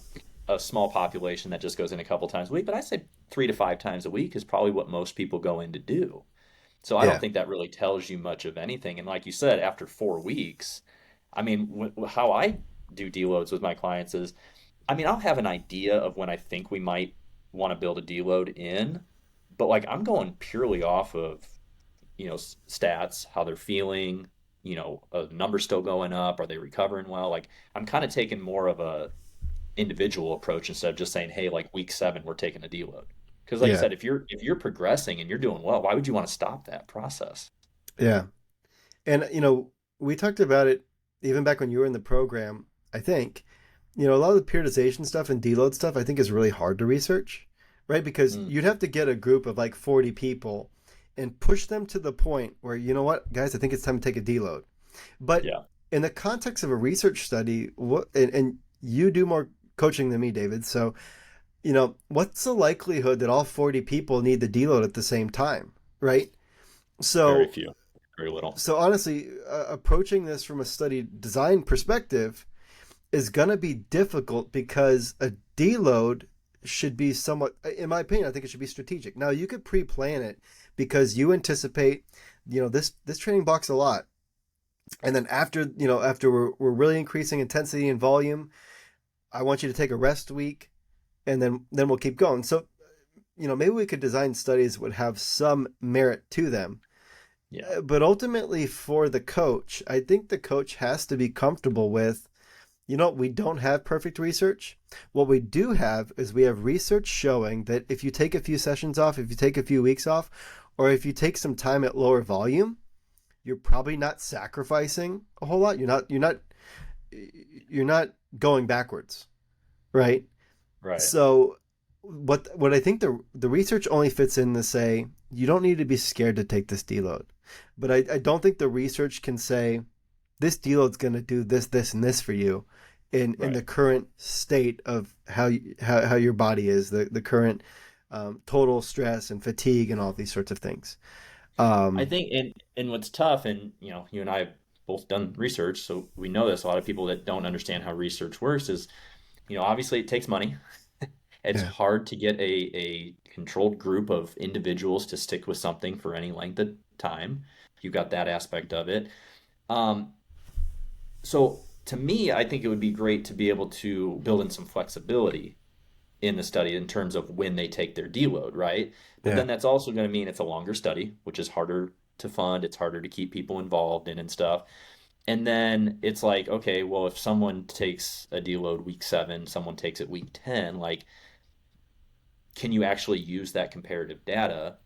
a small population that just goes in a couple times a week, but I say 3 to 5 times a week is probably what most people go in to do. So I don't
yeah,
think that really tells you much of anything. And like you said, after 4 weeks, I mean, how I do deloads with my clients is I mean, I'll have an idea of when I think we might want to build a deload in, but like I'm going purely off of, stats, how they're feeling, numbers still going up, are they recovering well? Like I'm kind of taking more of a individual approach instead of just saying, hey, like week 7, we're taking a deload. Because like you
yeah,
said, if you're progressing and you're doing well, why would you want to stop that process?
yeah. And we talked about it even back when you were in the program. I think a lot of the periodization stuff and deload stuff, I think, is really hard to research, right? Because
Mm,
you'd have to get a group of like 40 people and push them to the point where, you know what, guys, I think it's time to take a deload. But
yeah.
in the context of a research study, and you do more coaching than me, David. So, what's the likelihood that all 40 people need the deload at the same time, right?
Very
So,
few, very little.
so honestly, approaching this from a study design perspective is going to be difficult because a deload should be somewhat, in my opinion, I think it should be strategic. Now, you could pre-plan it because you anticipate, this training box a lot, and then after we're really increasing intensity and volume, I want you to take a rest week, and then we'll keep going. So maybe we could design studies that would have some merit to them.
Yeah.
But ultimately, for the coach, I think the coach has to be comfortable with, we don't have perfect research. What we do have is we have research showing that if you take a few sessions off, if you take a few weeks off, or if you take some time at lower volume, you're probably not sacrificing a whole lot. You're not going backwards, right?
Right.
So what I think the research only fits in to say you don't need to be scared to take this deload. But I don't think the research can say this deload's going to do this, this, and this for you in the
Right.
current state of how your body is, the current total stress and fatigue and all these sorts of things.
I
Um,
think and what's tough, and you and I have both done research, so we know this. A lot of people that don't understand how research works is, obviously it takes money. It's
yeah,
hard to get a controlled group of individuals to stick with something for any length of time. You've got that aspect of it. Um, so to me, I think it would be great to be able to build in some flexibility in the study in terms of when they take their deload, right? But
yeah,
then that's also going to mean it's a longer study, which is harder to fund. It's harder to keep people involved in and stuff. And then it's like, okay, well, if someone takes a deload week 7, someone takes it week 10, like, can you actually use that comparative data?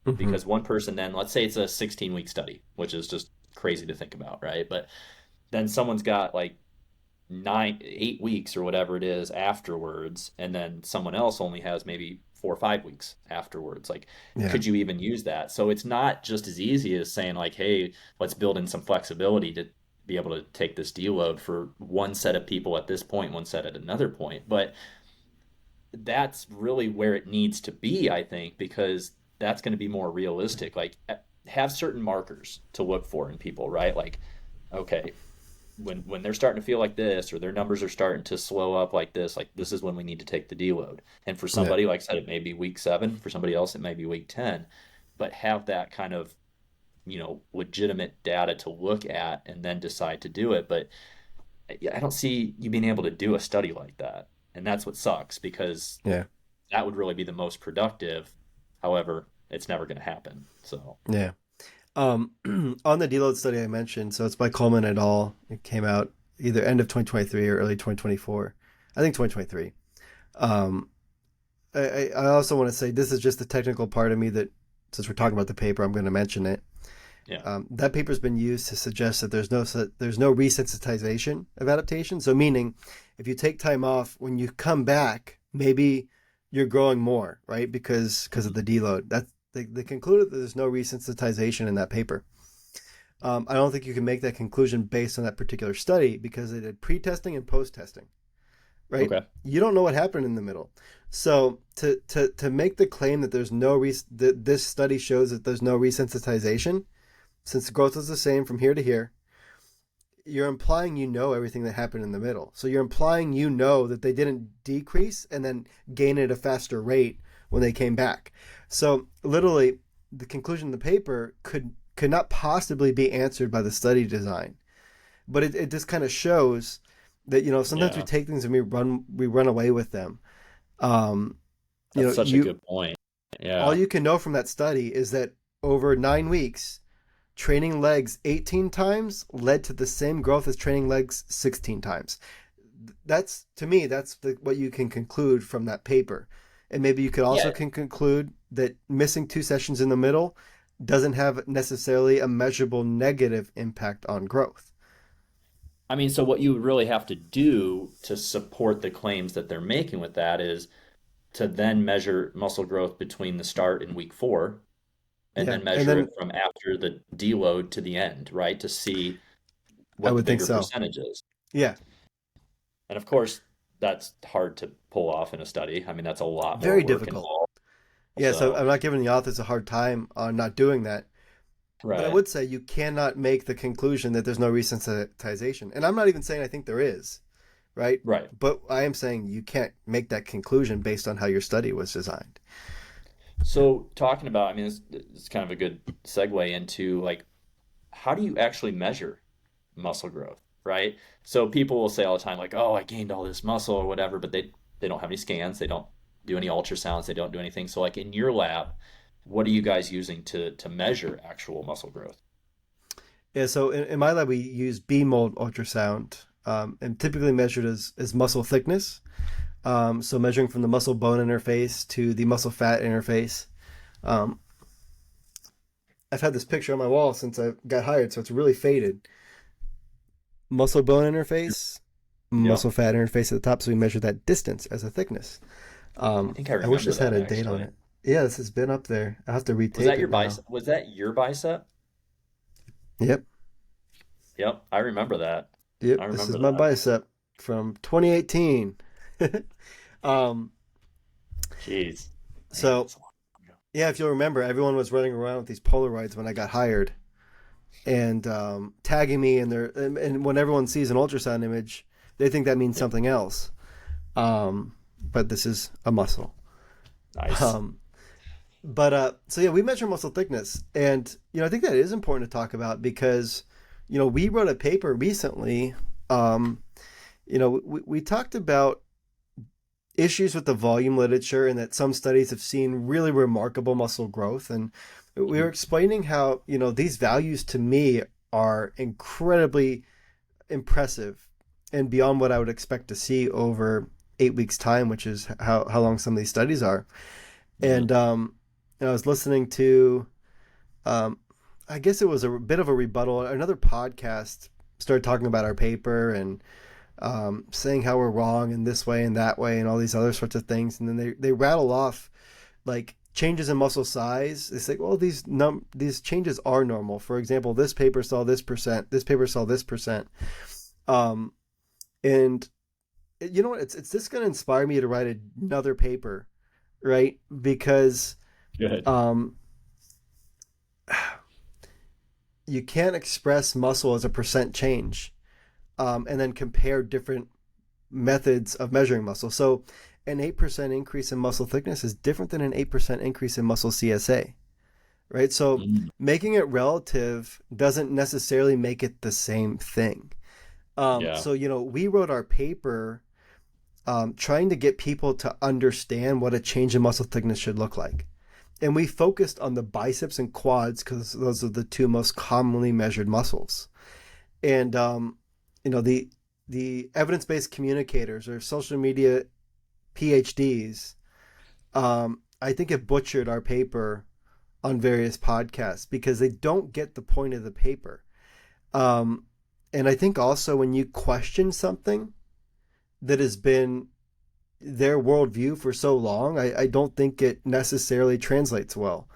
Hmm.
Because one person then, let's say it's a 16-week study, which is just crazy to think about, right? But then someone's got like 8 weeks or whatever it is afterwards, and then someone else only has maybe 4 or 5 weeks afterwards. Like,
Yeah.
could you even use that? So it's not just as easy as saying like, hey, let's build in some flexibility to be able to take this deload for one set of people at this point, one set at another point. But that's really where it needs to be, I think, because that's going to be more realistic. Like, have certain markers to look for in people, right? Like, okay, when they're starting to feel like this, or their numbers are starting to slow up like this is when we need to take the deload. And for
Yeah.
somebody, like I said, it may be week 7. For somebody else, it may be week 10. But have that kind of legitimate data to look at and then decide to do it. But I don't see you being able to do a study like that, and that's what sucks because
Yeah.
that would really be the most productive. However, it's never going to happen. So
Yeah. On the deload study I mentioned, so it's by Coleman et al. It came out either end of 2023 or early 2024. I think 2023. Um, I also want to say this is just the technical part of me that, since we're talking about the paper, I'm going to mention it.
yeah,
That paper's been used to suggest that there's no resensitization of adaptation. So meaning, if you take time off, when you come back, maybe you're growing more, right? Because of
mhm.
the deload. They concluded that there's no resensitization in that paper. I don't think you can make that conclusion based on that particular study because they did pre-testing and post-testing, right?
Okay.
You don't know what happened in the middle. So to make the claim that there's no that this study shows that there's no resensitization, since the growth is the same from here to here, you're implying you know everything that happened in the middle. So you're implying you know that they didn't decrease and then gain at a faster rate when they came back. So literally, the conclusion of the paper could not possibly be answered by the study design. But it just kind of shows that sometimes we
Yeah,
take things and we run away with them. Um,
that's such a
you
good point.
all
Yeah.
you can know from that study is that over 9 weeks, training legs 18 times led to the same growth as training legs 16 times. That's, to me, that's what you can conclude from that paper. And maybe you could also
Yeah.
can conclude that missing 2 sessions in the middle doesn't have necessarily a measurable negative impact on growth.
I mean, so what you would really have to do to support the claims that they're making with that is to then measure muscle growth between the start and week 4, and
Yeah.
then
And
measure it
then
from after the deload to the end, right? To see
I
what the
would think
bigger
so.
percentage is.
Yeah.
And of course, that's hard to pull off in a study. I mean, that's a lot more
Very
work
difficult.
involved.
Yeah. So
So,
I'm not giving the authors a hard time on not doing that. But I
right,
would say you cannot make the conclusion that there's no resensitization. And I'm not even saying I think there is, right?
right.
But I am saying you can't make that conclusion based on how your study was designed.
So, talking about, I mean, it's kind of a good segue into like, how do you actually measure muscle growth, right? So people will say all the time, like, "Oh, I gained all this muscle or whatever," but they don't have any scans, they don't do any ultrasounds, they don't do anything. So, like in your lab, what are you guys using to measure actual muscle growth?
Yeah, so in my lab, we use B mold ultrasound and typically measured as muscle thickness. So measuring from the muscle bone interface to the muscle fat interface. Um, I've had this picture on my wall since I got hired, so it's really faded. Muscle bone interface,
Yep.
muscle fat interface at the top. So we measure that distance as a thickness.
I think I
I wish
remember
this had
that
a date on
actually.
it. Yeah, this has been up there. I have to
Was
retape
that
it
your
now.
bicep? Was that your bicep?
Yep,
Yep, I remember that.
yep.
I
This is
remember
my
that.
bicep from 2018. um,
Jeez. Man,
so
that's a long time ago.
yeah, if you'll remember, everyone was running around with these Polaroids when I got hired and tagging me in their. And when everyone sees an ultrasound image, they think that means
Yeah,
something else. But this is a muscle.
nice.
Um, but so yeah, we measure muscle thickness, and I think that is important to talk about because we wrote a paper recently. Um, we talked about issues with the volume literature and that some studies have seen really remarkable muscle growth, and we were
Mhm.
explaining how these values to me are incredibly impressive and beyond what I would expect to see over 8 weeks time, which is how long some of these studies are.
Mm-hmm.
And I was listening to, um, I guess it was a bit of a rebuttal. Another podcast started talking about our paper and saying how we're wrong in this way and that way and all these other sorts of things. And then they rattle off like changes in muscle size. It's like, well, these changes are normal. For example, this paper saw this percent. This paper saw this percent. Um, and you know what? It's just going to inspire me to write another paper, right? Because
Good.
um, you can't express muscle as a percent change, and then compare different methods of measuring muscle. So, an 8% increase in muscle thickness is different than an 8% increase in muscle CSA, right? So,
Mm,
making it relative doesn't necessarily make it the same thing.
yeah.
So, we wrote our paper trying to get people to understand what a change in muscle thickness should look like. And we focused on the biceps and quads because those are the two most commonly measured muscles. And the evidence based communicators or social media PhDs, I think have butchered our paper on various podcasts because they don't get the point of the paper. Um, and I think also when you question something that has been their worldview for so long, I don't think it necessarily translates well.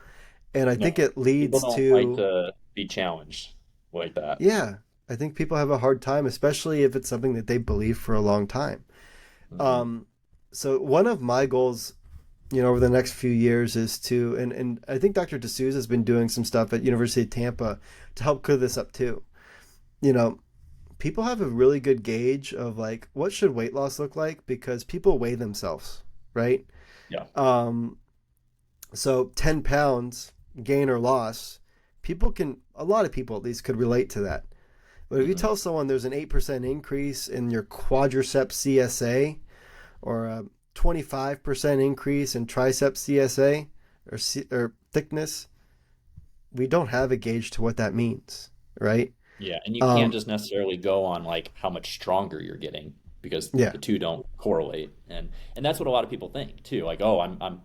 And I think
No,
it
people
leads
don't like
to,
to be challenged like that.
yeah, I think people have a hard time, especially if it's something that they believe for a long time.
Hmm.
Um, so one of my goals, over the next few years is to, and I think Dr. D'Souza has been doing some stuff at University of Tampa to help clear this up too. You know, people have a really good gauge of like what should weight loss look like because people weigh themselves, right?
Yeah.
Um, so 10 pounds gain or loss, a lot of people at least could relate to that. But if you
Hmm.
tell someone there's an 8% increase in your quadriceps CSA or a 25% increase in triceps CSA or thickness, we don't have a gauge to what that means, right?
Yeah, and you can't
Um,
just necessarily go on like how much stronger you're getting because
yeah,
the two don't correlate. And that's what a lot of people think too. Like, oh, I'm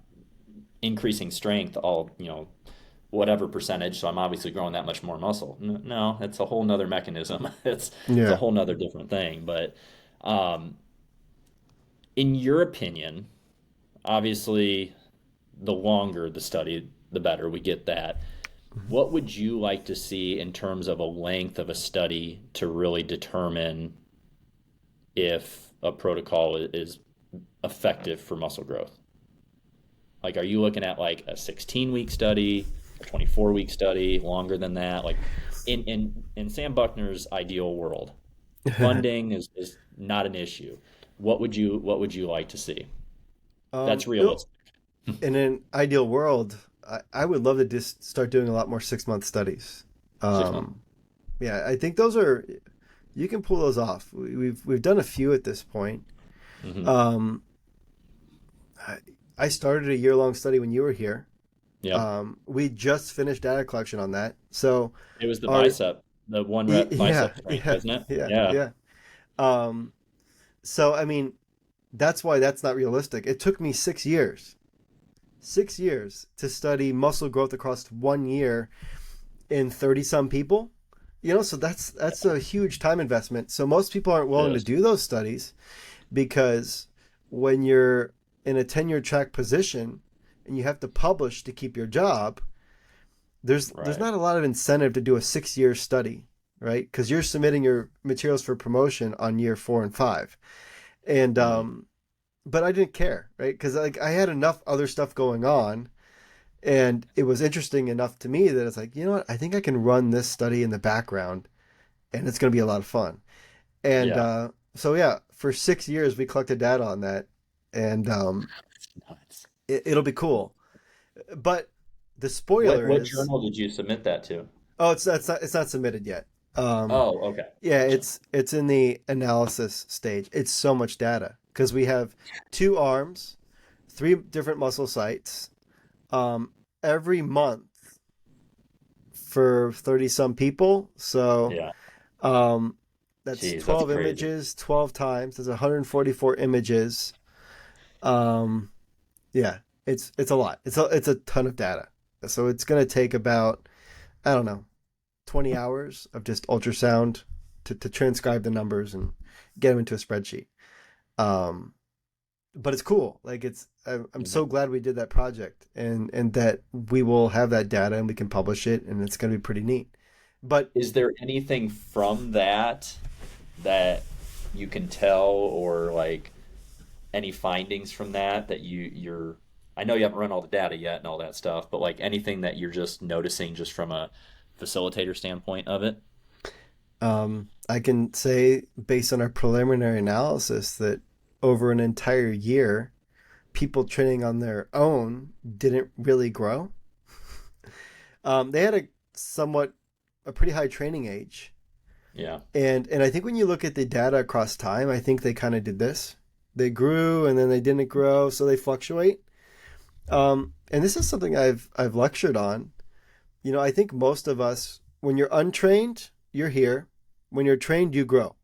increasing strength all, whatever percentage, so I'm obviously growing that much more muscle. No, it's a whole nother mechanism. It's a
yeah.
whole nother different thing. But um, in your opinion, obviously the longer the study, the better. We get that. What would you like to see in terms of a length of a study to really determine if a protocol is effective for muscle growth? Like, are you looking at like a 16-week study, a 24-week study, longer than that? Like, in Sam Buckner's ideal world, funding is not an issue. What would you like to see? That's
You know,
realistic.
in an ideal world, I would love to just start doing a lot more 6 month studies.
6 months.
Um, yeah, I think those are you can pull those off. We've done a few at this point.
Hmm.
Um, I, I started a year long study when you were here.
Yep.
We just finished data collection on that. So
It was the
our
bicep, the one rep
yeah,
bicep strength,
yeah,
wasn't it?
yeah,
Yeah.
yeah. Um, so I mean, that's why that's not realistic. It took me 6 years, 6 years to study muscle growth across 1 year in 30 some people. So that's a huge time investment. So most people aren't
It
willing to
is.
do those studies because when you're in a tenure track position and you have to publish to keep your job, there's
Right.
not a lot of incentive to do a 6 year study, right? Because you're submitting your materials for promotion on year 4 and 5, and
Mm.
but I didn't care, right? Because like I had enough other stuff going on, and it was interesting enough to me that it's like, you know what, I think I can run this study in the background, and it's going to be a lot of fun. And
Yeah.
so yeah, for 6 years we collected data on that, and
It's nuts.
it'll be cool. But the
What
spoiler
what
is,
journal did you submit that to?
oh, it's not submitted yet. Um,
Oh, okay.
yeah,
Gotcha.
it's in the analysis stage. It's so much data because we have two arms, three different muscle sites. Um, every month for 30 some people. So
Yeah.
um, that's
Jeez, that's
12
crazy.
images, 12 times. There's 144 images. Um, yeah, it's a lot. It's a ton of data. So it's going to take about, I don't know, 20 hours of just ultrasound to transcribe the numbers and get them into a spreadsheet. Um, but it's cool. Like I'm
Yeah.
so glad we did that project and that we will have that data and we can publish it and it's going to be pretty neat. But
Is there anything from that that you can tell, or like any findings from that that you're, I know you haven't run all the data yet and all that stuff, but like anything that you're just noticing just from a facilitator standpoint of it?
I can say based on our preliminary analysis that over an entire year, people training on their own didn't really grow. They had a pretty high training age,
Yeah.
and I think when you look at the data across time, I think they kind of did this. They grew and then they didn't grow, so they fluctuate. And this is something I've lectured on. You know, I think most of us, when you're untrained, you're here. When you're trained, you grow.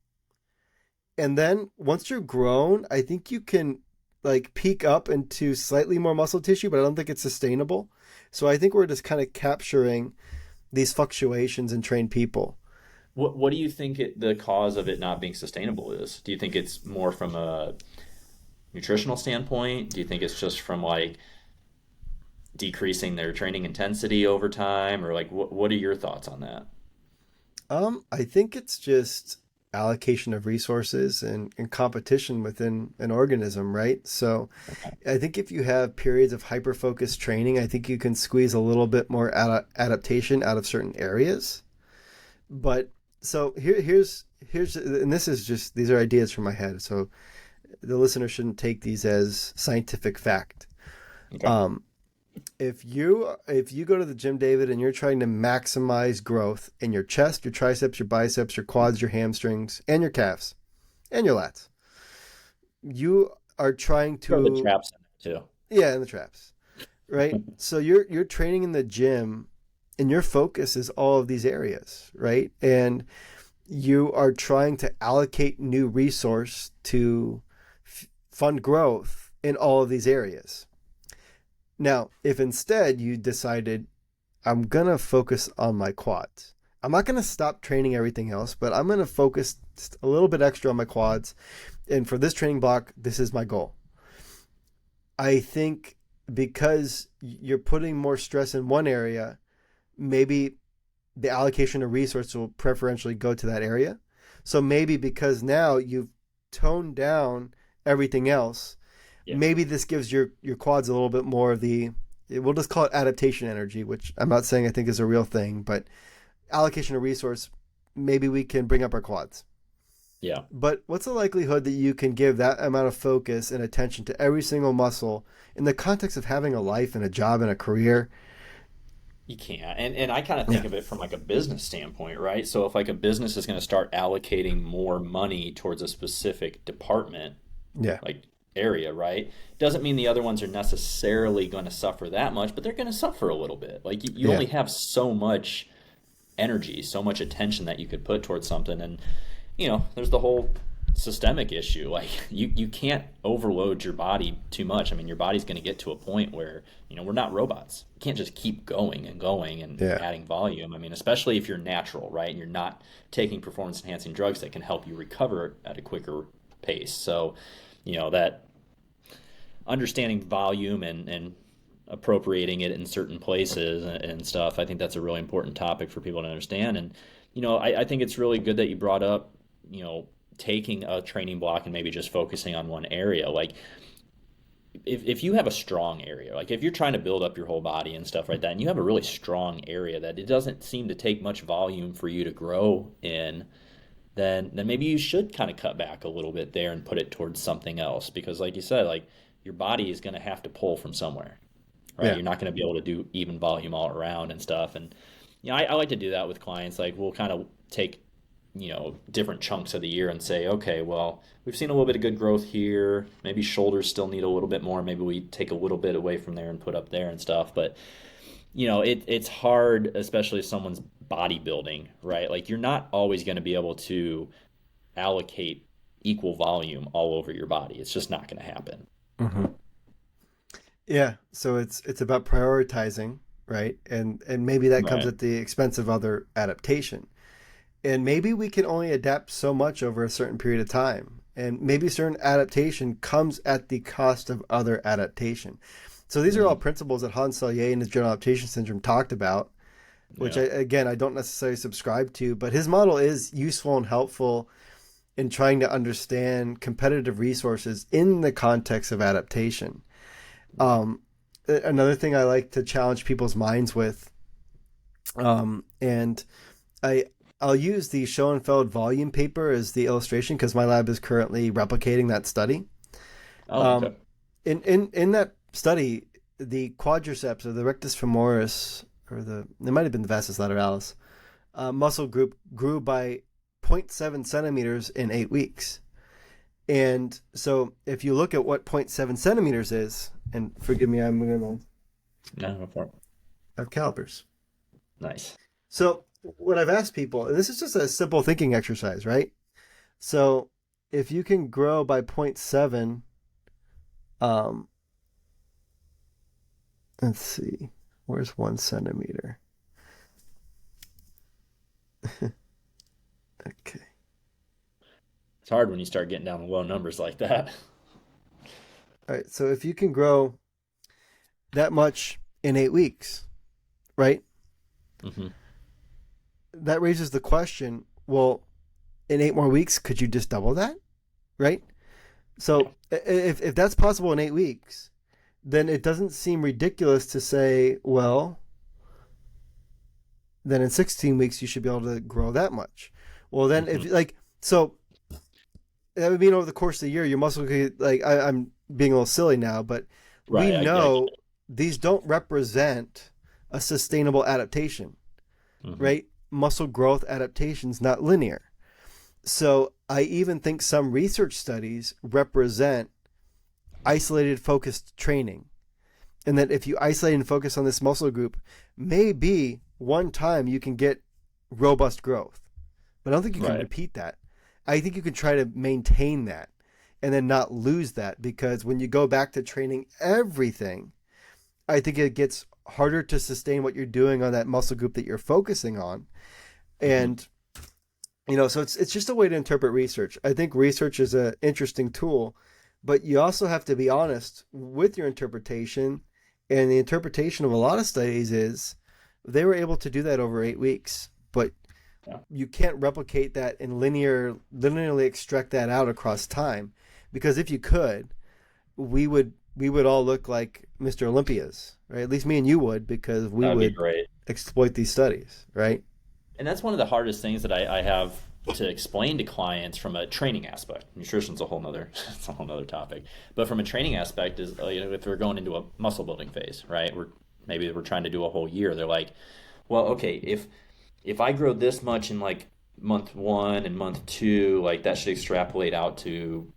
And then once you're grown, I think you can like peak up into slightly more muscle tissue, but I don't think it's sustainable. So I think we're just kind of capturing these fluctuations in trained people.
What do you think the cause of it not being sustainable is? Do you think it's more from a nutritional standpoint? Do you think it's just from like decreasing their training intensity over time, or like what are your thoughts on that?
I think it's just allocation of resources and competition within an organism, right? So I think if you have periods of hyper focused training, I think you can squeeze a little bit more adaptation out of certain areas. But so here's and this is just these are ideas from my head. So the listener shouldn't take these as scientific fact.
Okay.
Um, if you go to the gym, David, and you're trying to maximize growth in your chest, your triceps, your biceps, your quads, your hamstrings, and your calves, and your lats, you are trying
Throw the
to,
traps in there too.
yeah, in the traps, right? So you're training in the gym, and your focus is all of these areas, right? And you are trying to allocate new resource to fund growth in all of these areas. Now, if instead you decided, I'm going to focus on my quads, I'm not going to stop training everything else, but I'm going to focus just a little bit extra on my quads. And for this training block, this is my goal. I think because you're putting more stress in one area, maybe the allocation of resources will preferentially go to that area. So maybe because now you've toned down everything else,
Yeah.
maybe this gives your quads a little bit more of the, we'll just call it adaptation energy, which I'm not saying I think is a real thing, but allocation of resource, maybe we can bring up our quads.
Yeah.
But what's the likelihood that you can give that amount of focus and attention to every single muscle in the context of having a life and a job and a career?
You can't. And I kind of think
Yeah.
of it from like a business standpoint, right? So if like a business is going to start allocating more money towards a specific department,
Yeah.
like area, right? Doesn't mean the other ones are necessarily going to suffer that much, but they're going to suffer a little bit. Like you
Yeah.
only have so much energy, so much attention that you could put towards something. And, there's the whole systemic issue. Like you can't overload your body too much. I mean, your body's going to get to a point where, we're not robots. You can't just keep going and going and
Yeah.
adding volume. I mean, especially if you're natural, right? And you're not taking performance enhancing drugs that can help you recover at a quicker pace. So, that understanding volume and appropriating it in certain places and stuff. I think that's a really important topic for people to understand. And, I think it's really good that you brought up, taking a training block and maybe just focusing on one area. Like, if you have a strong area, like if you're trying to build up your whole body and stuff like that, and you have a really strong area that it doesn't seem to take much volume for you to grow in, then maybe you should kind of cut back a little bit there and put it towards something else. Because like you said, like your body is going to have to pull from somewhere, right?
Yeah.
You're not going to be able to do even volume all around and stuff. And I like to do that with clients. Like we'll kind of take different chunks of the year and say, okay, well, we've seen a little bit of good growth here. Maybe shoulders still need a little bit more. Maybe we take a little bit away from there and put up there and stuff. But it's hard, especially if someone's bodybuilding, right? Like you're not always going to be able to allocate equal volume all over your body. It's just not going to happen.
Hmm. Yeah, so it's about prioritizing, right? And maybe that comes
Right.
at the expense of other adaptation. And maybe we can only adapt so much over a certain period of time. And maybe certain adaptation comes at the cost of other adaptation. So these are all
Mm,
principles that Hans Selye in his general adaptation syndrome talked about, which
yeah.
again I don't necessarily subscribe to, but his model is useful and helpful in trying to understand competitive resources in the context of adaptation.
Yeah.
Um, Another thing I like to challenge people's minds with, and I I'll use the Schoenfeld volume paper as the illustration because my lab is currently replicating that study.
Oh,
Um,
okay.
in that study, the quadriceps or the rectus femoris or it might have been the vastus lateralis muscle group grew by zero point 0.7 centimeters in 8 weeks. And so if you look at what zero point 0.7 centimeters is, and forgive me, I'm going to
No, no problem.
have calipers.
Nice.
So what I've asked people, and this is just a simple thinking exercise, right? So if you can grow by zero point 0.7, um, let's see, where's 1 centimeter? Okay.
It's hard when you start getting down to low numbers like that.
All right. So if you can grow that much in 8 weeks, right?
Hmm.
That raises the question, well, in 8 more weeks, could you just double that? Right?
Yeah.
So if that's possible in 8 weeks, then it doesn't seem ridiculous to say, well, then in 16 weeks you should be able to grow that much. Well, then
Hmm.
if like so that would mean over the course of the year your muscle could like I'm being a little silly now, but we
Right. I get
know
it.
these don't represent a sustainable adaptation,
Hmm.
right? Muscle growth adaptation is not linear. So I even think some research studies represent isolated focused training. And that if you isolate and focus on this muscle group, maybe one time you can get robust growth. But I don't think you can
Right.
repeat that. I think you can try to maintain that and then not lose that because when you go back to training everything, I think it gets harder to sustain what you're doing on that muscle group that you're focusing on.
Hmm.
And so it's just a way to interpret research. I think research is an interesting tool, but you also have to be honest with your interpretation. And the interpretation of a lot of studies is they were able to do that over 8 weeks, but
Yeah.
you can't replicate that and linearly extract that out across time, because if you could, we would all look like Mr. Olympias, right? At least me and you would, because we
That would be
would
great.
exploit these studies, right?
And that's one of the hardest things that I have to explain to clients from a training aspect. Nutrition's a whole nother it's a whole nother topic. But from a training aspect is if we're going into a muscle building phase, right? Maybe we're trying to do a whole year. They're like, well, okay, if I grow this much in like month one and month two, like that should extrapolate out to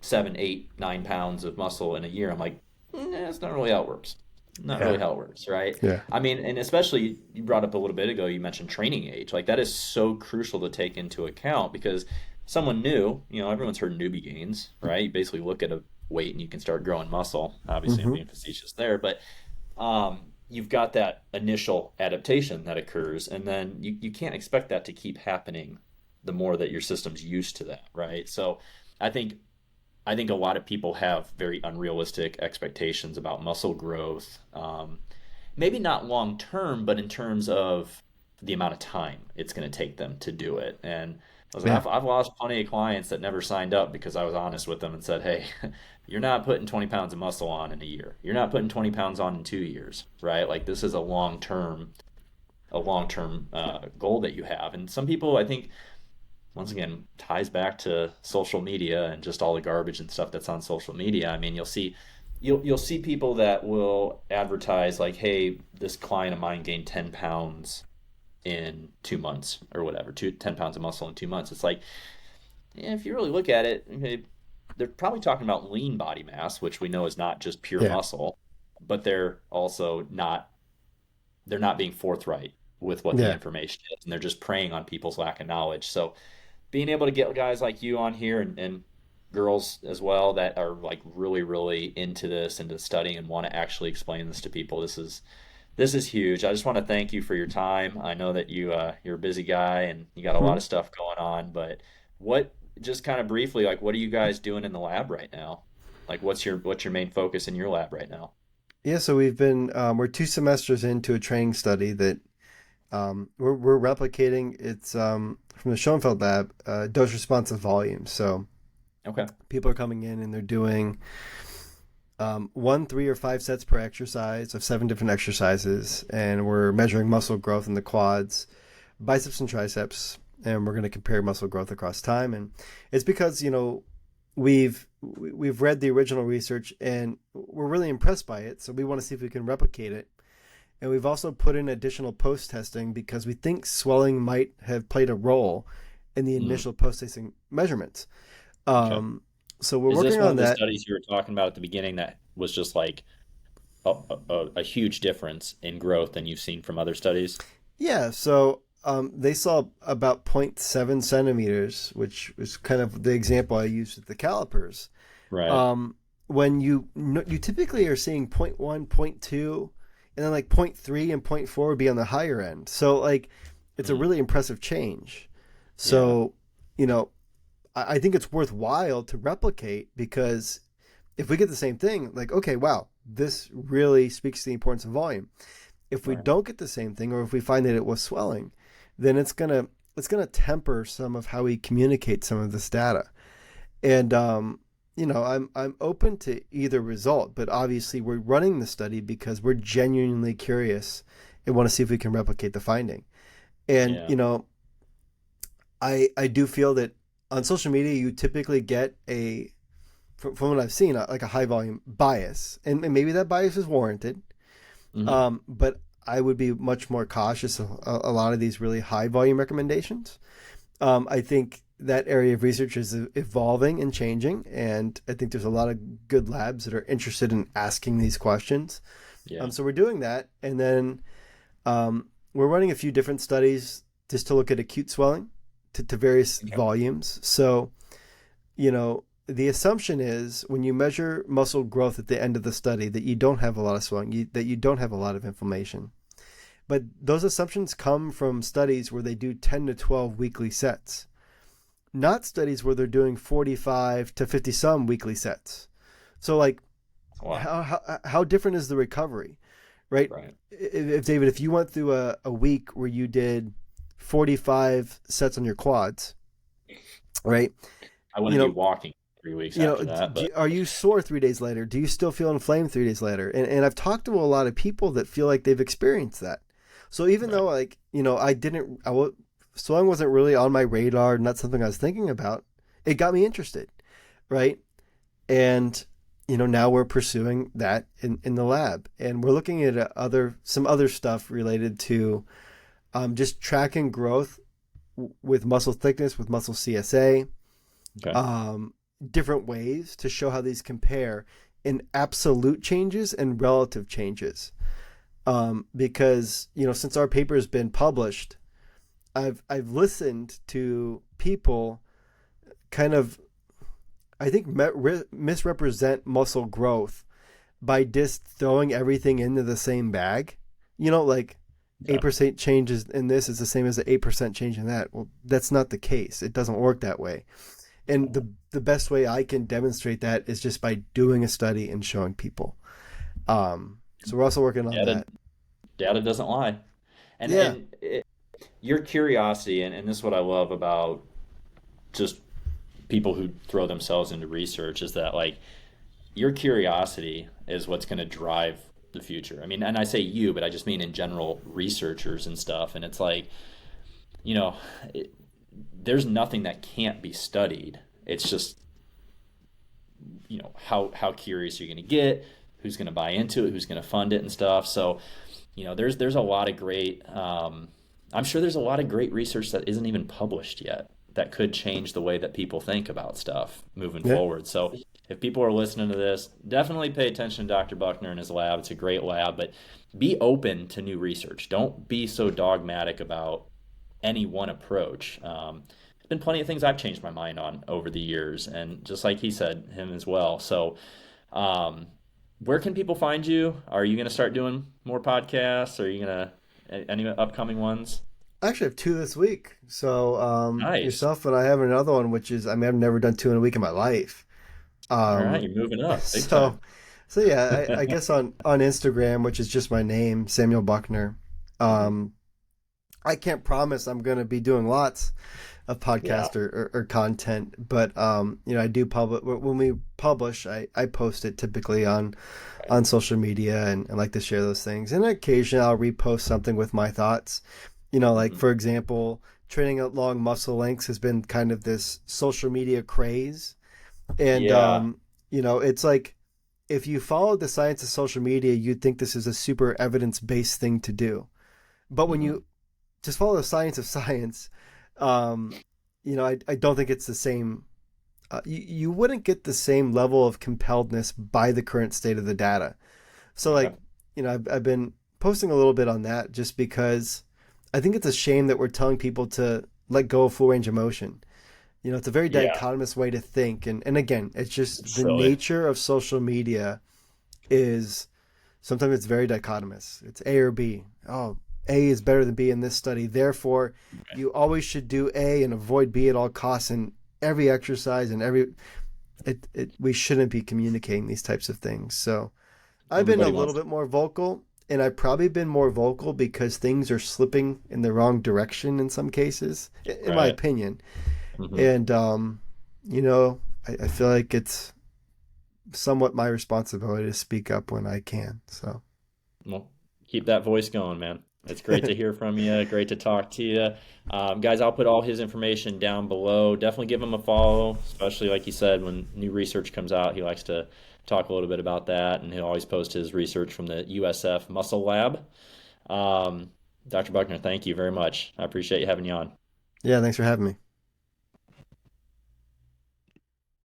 7, 8, 9 pounds of muscle in a year. I'm like, that's not really how it works. Not really
Yeah.
how it works, right?
Yeah.
I mean, and especially you brought up a little bit ago, you mentioned training age. Like that is so crucial to take into account because someone new, everyone's heard newbie gains, right? You basically look at a weight and you can start growing muscle. Obviously, I'm
Mm-hmm.
being facetious there, but you've got that initial adaptation that occurs, and then you can't expect that to keep happening the more that your system's used to that, right? So I think I think a lot of people have very unrealistic expectations about muscle growth. Maybe not long term, but in terms of the amount of time it's going to take them to do it. And listen,
Yeah.
I've lost plenty of clients that never signed up because I was honest with them and said, hey, you're not putting 20 pounds of muscle on in a year. You're not putting 20 pounds on in 2 years, right? Like this is a long term goal that you have. And some people, I think, once again ties back to social media and just all the garbage and stuff that's on social media. I mean, you'll see people that will advertise like, "Hey, this client of mine gained 10 pounds in 2 months or whatever, 10 pounds of muscle in 2 months." It's like, yeah, if you really look at it, okay, they're probably talking about lean body mass, which we know is not just pure
Yeah.
muscle, but they're also not. they're not being forthright with what the
Yeah.
information is, and they're just preying on people's lack of knowledge. So being able to get guys like you on here and girls as well that are like really, really into this, into studying, and want to actually explain this to people, this is huge. I just want to thank you for your time. I know that you're a busy guy and you got a lot
Mhm.
of stuff going on, but what just kind of briefly, like what are you guys doing in the lab right now? Like what's your main focus in your lab right now?
Yeah, so we're 2 semesters into a training study that we're replicating. It's from the Schoenfeld lab, dose responsive volume. So
Okay.
people are coming in and they're doing 1, 3, or 5 sets per exercise of 7 different exercises, and we're measuring muscle growth in the quads, biceps and triceps, and we're going to compare muscle growth across time. And it's because we've read the original research and we're really impressed by it, so we want to see if we can replicate it. And we've also put in additional post testing because we think swelling might have played a role in the
Mm,
initial post testing measurements.
okay.
Um, so we're
Is this
working
one
on
of the
that.
studies you were talking about at the beginning that was just like a huge difference in growth than you've seen from other studies?
Yeah, so they saw about zero point 0.7 centimeters, which was kind of the example I used with the calipers.
Right.
Um, when you typically are seeing zero point 0.1, zero point 0.2, and then like zero point 0.3 and zero point 0.4 would be on the higher end. So like it's a
Mm,
really impressive change.
yeah.
So, you know, I think it's worthwhile to replicate because if we get the same thing, like, okay, wow, this really speaks to the importance of volume. If we
Right.
don't get the same thing, or if we find that it was swelling, then it's gonna temper some of how we communicate some of this data. And I'm open to either result, but obviously we're running the study because we're genuinely curious and want to see if we can replicate the finding. And
Yeah.
I do feel that on social media you typically get from what I've seen, like a high volume bias, and maybe that bias is warranted.
Hmm.
But I would be much more cautious of a lot of these really high volume recommendations. I think that area of research is evolving and changing, and I think there's a lot of good labs that are interested in asking these questions.
Yeah.
So we're doing that, and then we're running a few different studies just to look at acute swelling to various
Okay.
volumes. So the assumption is when you measure muscle growth at the end of the study that you don't have a lot of swelling, that you don't have a lot of inflammation. But those assumptions come from studies where they do 10 to 12 weekly sets, not studies where they're doing 45 to 50 some weekly sets. So, like,
Wow.
how different is the recovery, right?
Right.
If David, if you went through a week where you did 45 sets on your quads, right?
I
You
wouldn't be
know,
walking 3 weeks after that, but
are you sore 3 days later? Do you still feel inflamed 3 days later? And I've talked to a lot of people that feel like they've experienced that. So even
right.
though like I didn't, swelling wasn't really on my radar, not something I was thinking about, it got me interested, right? And now we're pursuing that in the lab, and we're looking at some other stuff related to just tracking growth with muscle thickness, with muscle CSA,
Okay.
um, different ways to show how these compare in absolute changes and relative changes. Because since our paper has been published, I've listened to people kind of, I think, misrepresent muscle growth by just throwing everything into the same bag. Like
Okay.
8% changes in this is the same as the 8% change in that. Well, that's not the case. It doesn't work that way. And the best way I can demonstrate that is just by doing a study and showing people. So we're also working on
Data
that.
data doesn't lie. And
Yeah.
your curiosity, and this is what I love about just people who throw themselves into research, is that like your curiosity is what's going to drive the future. I mean, and I say you, but I just mean in general researchers and stuff. And it's like, you know, it, there's nothing that can't be studied. It's just, how curious you're going to get, who's going to buy into it, who's going to fund it and stuff. So, there's a lot of great. I'm sure there's a lot of great research that isn't even published yet that could change the way that people think about stuff moving
Yeah.
forward. So if people are listening to this, definitely pay attention to Dr. Buckner and his lab. It's a great lab, but be open to new research. Don't be so dogmatic about any one approach. There's been plenty of things I've changed my mind on over the years, and just like he said, him as well. So, um, where can people find you? Are you going to start doing more podcasts? Are you going to any upcoming ones?
I actually have two this week. So
Nice.
yourself and I have another one, which is, I mean, I've never done two in a week in my life.
All right,
Um,
you're moving up big
so
time.
so yeah, I guess on Instagram, which is just my name, Samuel Buckner.
Hmm.
Um, I can't promise I'm going to be doing lots of
Yeah.
podcast or content, but I do publish when we publish. I post it typically
Right.
on social media, and like to share those things. And occasionally I'll repost something with my thoughts. Like
Hmm.
for example, training at long muscle lengths has been kind of this social media craze, and
Yeah.
it's like if you follow the science of social media, you'd think this is a super evidence based thing to do. But when
Hmm.
you just follow the science of science, um, I don't think it's the same. You wouldn't get the same level of compelledness by the current state of the data. So,
Okay.
like, I've been posting a little bit on that just because I think it's a shame that we're telling people to let go of full range of motion. It's a very
Yeah.
dichotomous way to think. And again, it's
It's
just the
silly.
nature of social media is sometimes it's very dichotomous. It's A or B. Oh, A is better than B in this study. Therefore,
Right.
you always should do A and avoid B at all costs in every exercise and every we shouldn't be communicating these types of things. So, I've been a
Everybody
little
wants.
bit more vocal, and I've probably been more vocal because things are slipping in the wrong direction in some cases, in my
Right.
opinion.
Hmm.
And you know, I feel like it's somewhat my responsibility to speak up when I can. So
Well, keep that voice going, man. It's great to hear from you. Great to talk to you. Guys, I'll put all his information down below. Definitely give him a follow, especially like you said, when new research comes out, he likes to talk a little bit about that, and he'll always post his research from the USF Muscle Lab. Um, Dr. Buckner, thank you very much. I appreciate you having you on.
yeah, thanks for having me.